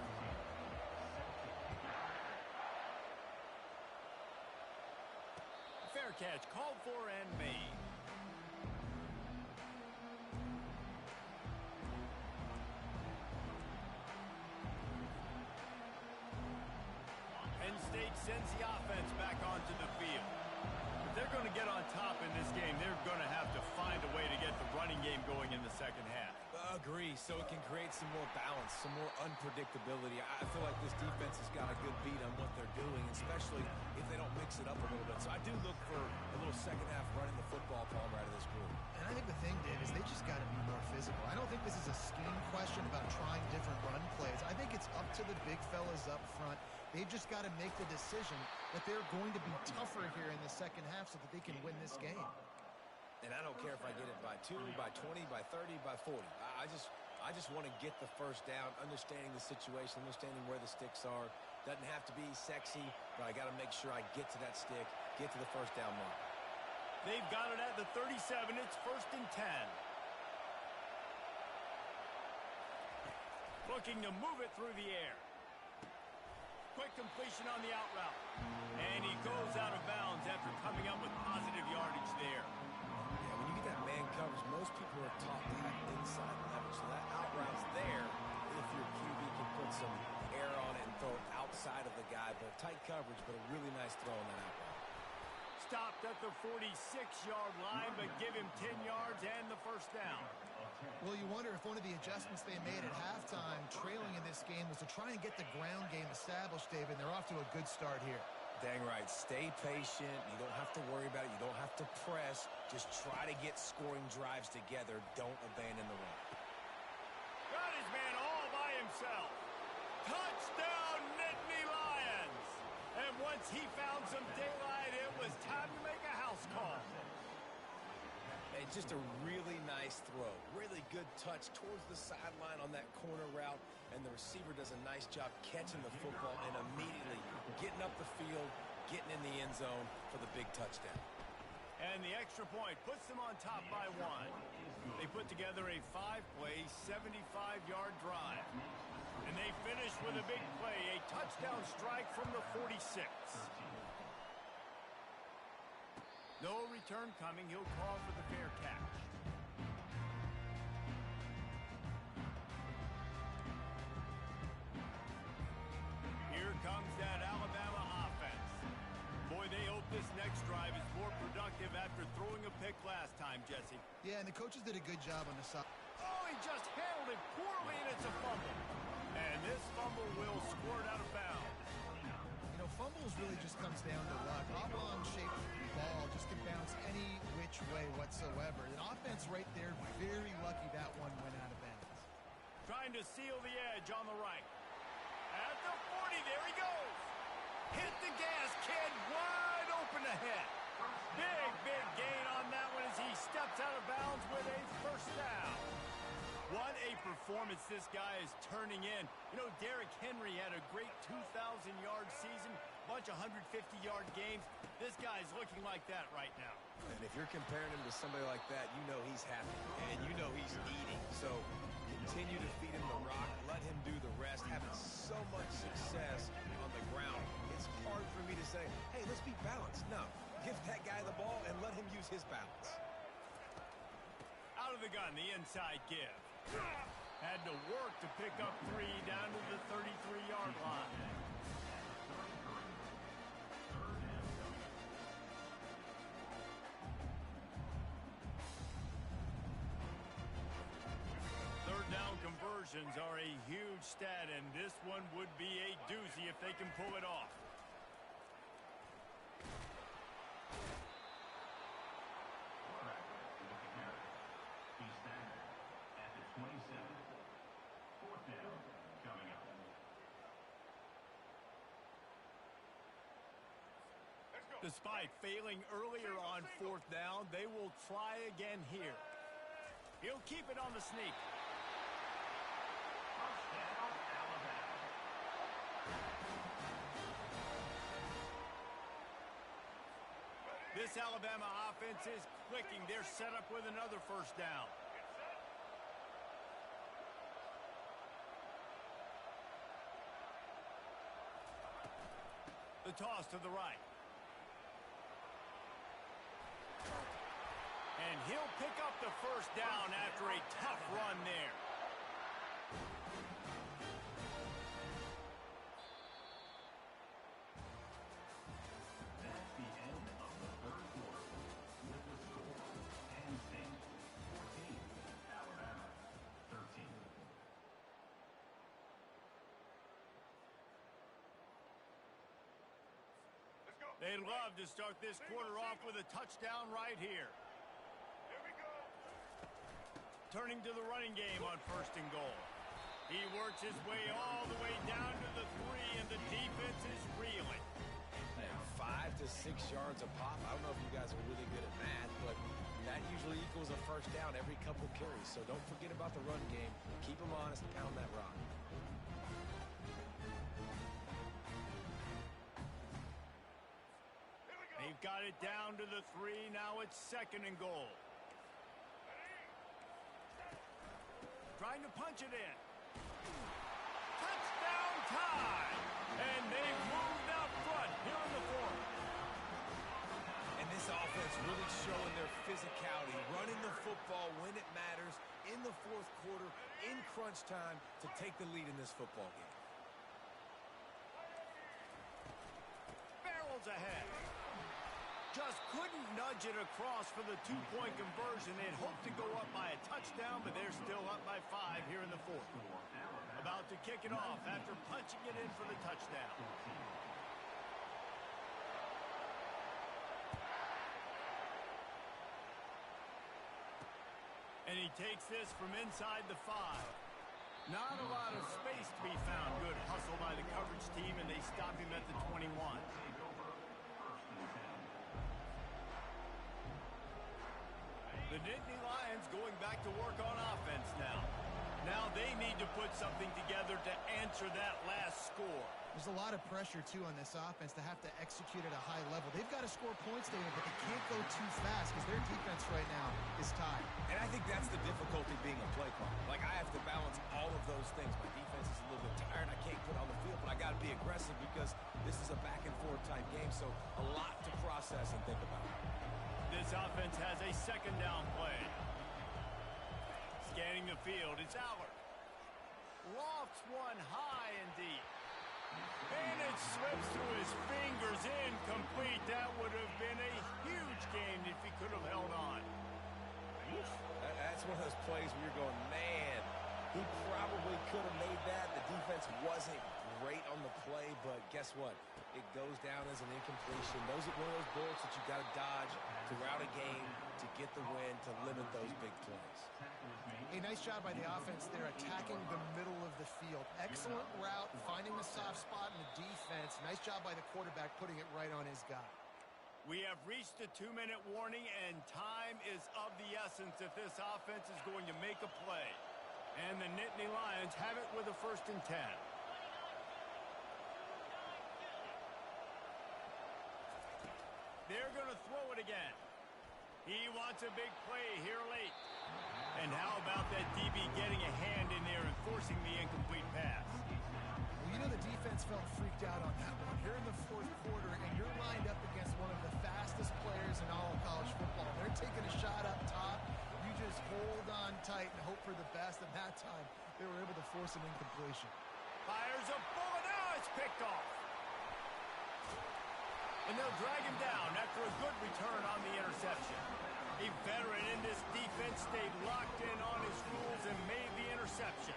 Speaker 1: Fair catch called for and made. Penn State sends the offense back onto the field. If they're going to get on top in this game, they're going to have to find a way to get the running game going in the second half.
Speaker 2: Agree, so it can create some more balance, some more unpredictability. I feel like this defense has got a good beat on what they're doing, especially if they don't mix it up a little bit. So I do look for a little second half running the football, Palmer, out of this group.
Speaker 3: And I think the thing, Dave, is they just got to be more physical. I don't think this is a scheme question about trying different run plays. I think it's up to the big fellas up front. They've just got to make the decision that they're going to be tougher here in the second half so that they can win this game.
Speaker 2: And I don't care if I get it by 2, by 20, by 30, by 40. I just want to get the first down, understanding the situation, understanding where the sticks are. Doesn't have to be sexy, but I got to make sure I get to that stick, get to the first down mark.
Speaker 1: They've got it at the 37. It's 1st and 10. Looking to move it through the air. Quick completion on the out route. And he goes out of bounds after coming up with positive yardage there.
Speaker 2: Yeah, when you get that man coverage, most people are taught to have inside leverage. So that out route's there if your QB can put some air on it and throw it outside of the guy. But tight coverage, but a really nice throw on that out route.
Speaker 1: Stopped at the 46-yard line, but give him 10 yards and the first down.
Speaker 3: Well, you wonder if one of the adjustments they made at halftime, trailing in this game, was to try and get the ground game established, David, and they're off to a good start here.
Speaker 2: Dang right. Stay patient. You don't have to worry about it. You don't have to press. Just try to get scoring drives together. Don't abandon the run.
Speaker 1: Got his man all by himself. Touchdown, Nittany Lions! And once he found some daylight, it was time to make a house call.
Speaker 2: It's just a really nice throw. Really good touch towards the sideline on that corner route, and the receiver does a nice job catching the football and immediately getting up the field, getting in the end zone for the big touchdown.
Speaker 1: And the extra point puts them on top by 1. They put together a 5-play, 75-yard drive. And they finish with a big play, a touchdown strike from the 46. No return coming. He'll call for the fair catch. Here comes that Alabama offense. Boy, they hope this next drive is more productive after throwing a pick last time, Jesse.
Speaker 3: Yeah, and the coaches did a good job on the side.
Speaker 1: Oh, he just handled it poorly, and it's a fumble. And this fumble will squirt out of bounds.
Speaker 3: You know, fumbles really just comes down to luck. Oblong-shaped ball just can bounce any which way whatsoever. The offense right there, very lucky that one went out of bounds.
Speaker 1: Trying to seal the edge on the right. At the 40, there he goes. Hit the gas, kid, wide open ahead. Big gain on that one as he steps out of bounds with a first down. What a performance this guy is turning in. You know, Derrick Henry had a great 2,000-yard season, bunch of 150-yard games. This guy's looking like that right now.
Speaker 2: And if you're comparing him to somebody like that, you know he's happy, and you know he's eating. So continue to feed him the rock, let him do the rest, having so much success on the ground. It's hard for me to say, hey, let's be balanced. No, give that guy the ball and let him use his balance.
Speaker 1: Out of the gun, the inside give. Had to work to pick up 3 down to the 33-yard line. Third down conversions are a huge stat, and this one would be a doozy if they can pull it off. Despite failing earlier on 4th down, they will try again here. He'll keep it on the sneak. This Alabama offense is clicking. They're set up with another first down. The toss to the right. And he'll pick up the first down after a tough run there.
Speaker 4: That's the end of the third quarter. With the score, Penn State 14, Alabama 13.
Speaker 1: They'd love to start this quarter off with a touchdown right here. Turning to the running game on first and goal. He works his way all the way down to the 3, and the defense is reeling.
Speaker 2: And 5 to 6 yards a pop. I don't know if you guys are really good at math, but that usually equals a first down every couple carries. So don't forget about the run game. Keep them honest and pound that rock.
Speaker 1: They've got it down to the 3. Now it's second and goal. Trying to punch it in. Touchdown time! And they've moved out front here in the fourth.
Speaker 2: And this offense really showing their physicality, running the football when it matters, in the fourth quarter, in crunch time, to take the lead in this football game.
Speaker 1: Barrels ahead. Just couldn't nudge it across for the two-point conversion. They'd hoped to go up by a touchdown, but they're still up by 5 here in the fourth. About to kick it off after punching it in for the touchdown. And he takes this from inside the 5. Not a lot of space to be found. Good hustle by the coverage team, and they stop him at the 21. The Nittany Lions going back to work on offense now. Now they need to put something together to answer that last score.
Speaker 3: There's a lot of pressure, too, on this offense to have to execute at a high level. They've got to score points, David, but they can't go too fast because their defense right now is tied.
Speaker 2: And I think that's the difficulty being a play caller. Like, I have to balance all of those things. My defense is a little bit tired. I can't put on the field, but I got to be aggressive because this is a back-and-forth type game, so a lot to process and think about.
Speaker 1: This offense has a second down play. Scanning the field, it's Allard. Lofts one high and deep. And it slips through his fingers, incomplete. That would have been a huge game if he could have held on.
Speaker 2: That's one of those plays where you're going, man, he probably could have made that. The defense wasn't great on the play, but guess what? It goes down as an incompletion. Those are one of those bullets that you got to dodge throughout a game to get the win, to limit those big plays.
Speaker 3: A nice job by the offense there, attacking the middle of the field. Excellent route, finding the soft spot in the defense. Nice job by the quarterback, putting it right on his guy.
Speaker 1: We have reached the 2-minute warning, and time is of the essence if this offense is going to make a play. And the Nittany Lions have it with a 1st and 10. They're going to throw it again. He wants a big play here late. And how about that DB getting a hand in there and forcing the incomplete pass?
Speaker 3: Well, you know the defense felt freaked out on that one. You're in the fourth quarter, and you're lined up against one of the fastest players in all of college football. They're taking a shot up top. You just hold on tight and hope for the best. And that time, they were able to force an incompletion.
Speaker 1: Fires a bullet. Now it's picked off. And they'll drag him down after a good return on the interception. A veteran in this defense stayed locked in on his rules and made the interception.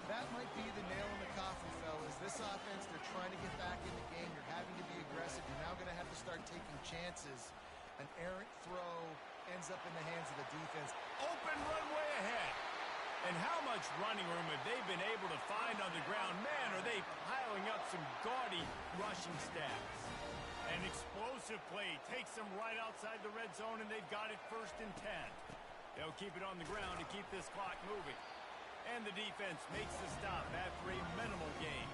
Speaker 3: That might be the nail in the coffin, fellas. This offense, they're trying to get back in the game. You're having to be aggressive. You're now going to have to start taking chances. An errant throw ends up in the hands of the defense.
Speaker 1: Open runway ahead. And how much running room have they been able to find on the ground? Man, are they piling up some gaudy rushing stats. An explosive play takes them right outside the red zone, and they've got it 1st and 10. They'll keep it on the ground to keep this clock moving. And the defense makes the stop after a minimal gain.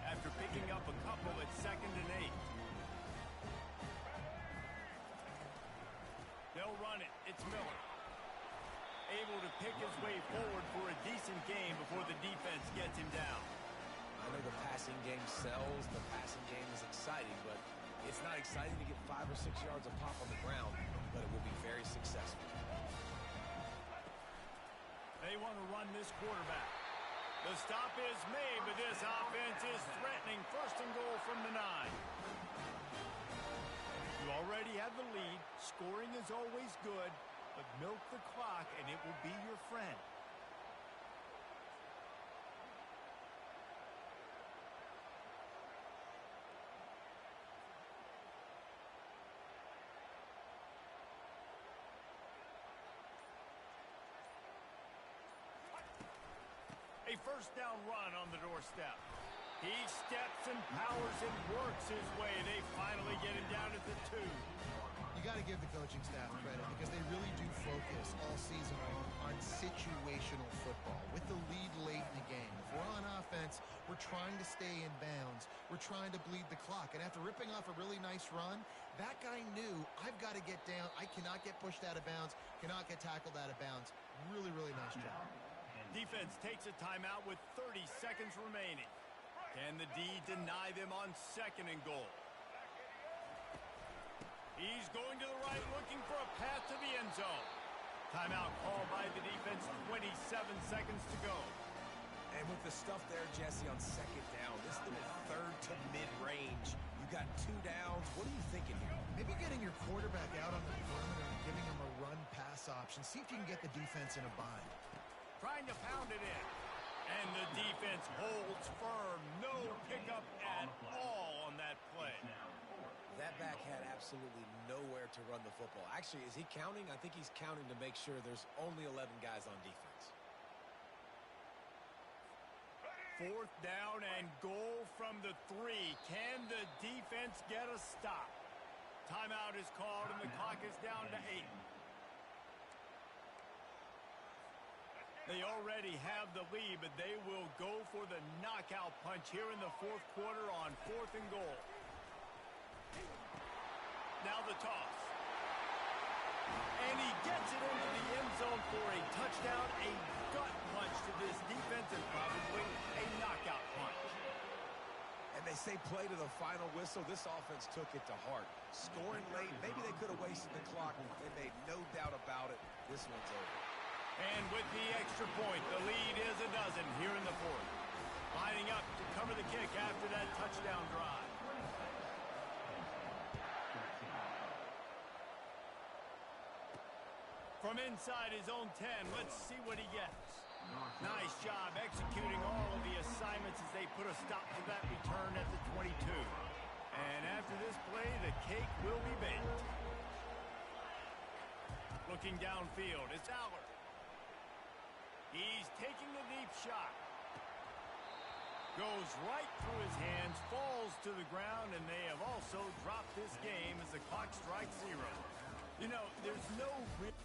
Speaker 1: After picking up a couple at 2nd and 8. run it. It's Miller. Able to pick his way forward for a decent game before the defense gets him down.
Speaker 2: I know the passing game sells, the passing game is exciting, but it's not exciting to get 5 or 6 yards of pop on the ground, but it will be very successful.
Speaker 1: They want to run this quarterback. The stop is made, but this offense is threatening. First and goal from the 9. You already have the lead. Scoring is always good, but milk the clock and it will be your friend. A first down run on the doorstep. He steps and powers and works his way. They finally get him down at the 2.
Speaker 3: You got to give the coaching staff credit because they really do focus all season long on situational football. With the lead late in the game, if we're on offense, we're trying to stay in bounds. We're trying to bleed the clock. And after ripping off a really nice run, that guy knew, I've got to get down. I cannot get pushed out of bounds, cannot get tackled out of bounds. Really, really nice job.
Speaker 1: Defense takes a timeout with 30 seconds remaining. Can the D deny them on second and goal? He's going to the right, looking for a path to the end zone. Timeout called by the defense, 27 seconds to go.
Speaker 2: And with the stuff there, Jesse, on second down, this little third to mid-range, you got 2 downs. What are you thinking here?
Speaker 3: Maybe getting your quarterback out on the perimeter and giving him a run-pass option. See if you can get the defense in a bind.
Speaker 1: Trying to pound it in. And the defense holds firm. No pickup at all on that play.
Speaker 2: That back had absolutely nowhere to run the football. Actually, is he counting? I think he's counting to make sure there's only 11 guys on defense.
Speaker 1: Fourth down and goal from the 3. Can the defense get a stop? Timeout is called and the clock is down to 8. They already have the lead, but they will go for the knockout punch here in the fourth quarter on 4th and goal. Now the toss. And he gets it into the end zone for a touchdown, a gut punch to this defense, and probably a knockout punch.
Speaker 2: And they say play to the final whistle. This offense took it to heart. Scoring late, maybe they could have wasted the clock. They made no doubt about it. This one's over.
Speaker 1: And with the extra point, the lead is a dozen here in the 4th. Lining up to cover the kick after that touchdown drive. From inside his own 10, let's see what he gets. Nice job executing all of the assignments as they put a stop to that return at the 22. And after this play, the cake will be baked. Looking downfield, it's Allard. He's taking the deep shot. Goes right through his hands, falls to the ground, and they have also dropped this game as the clock strikes 0. You know, there's no real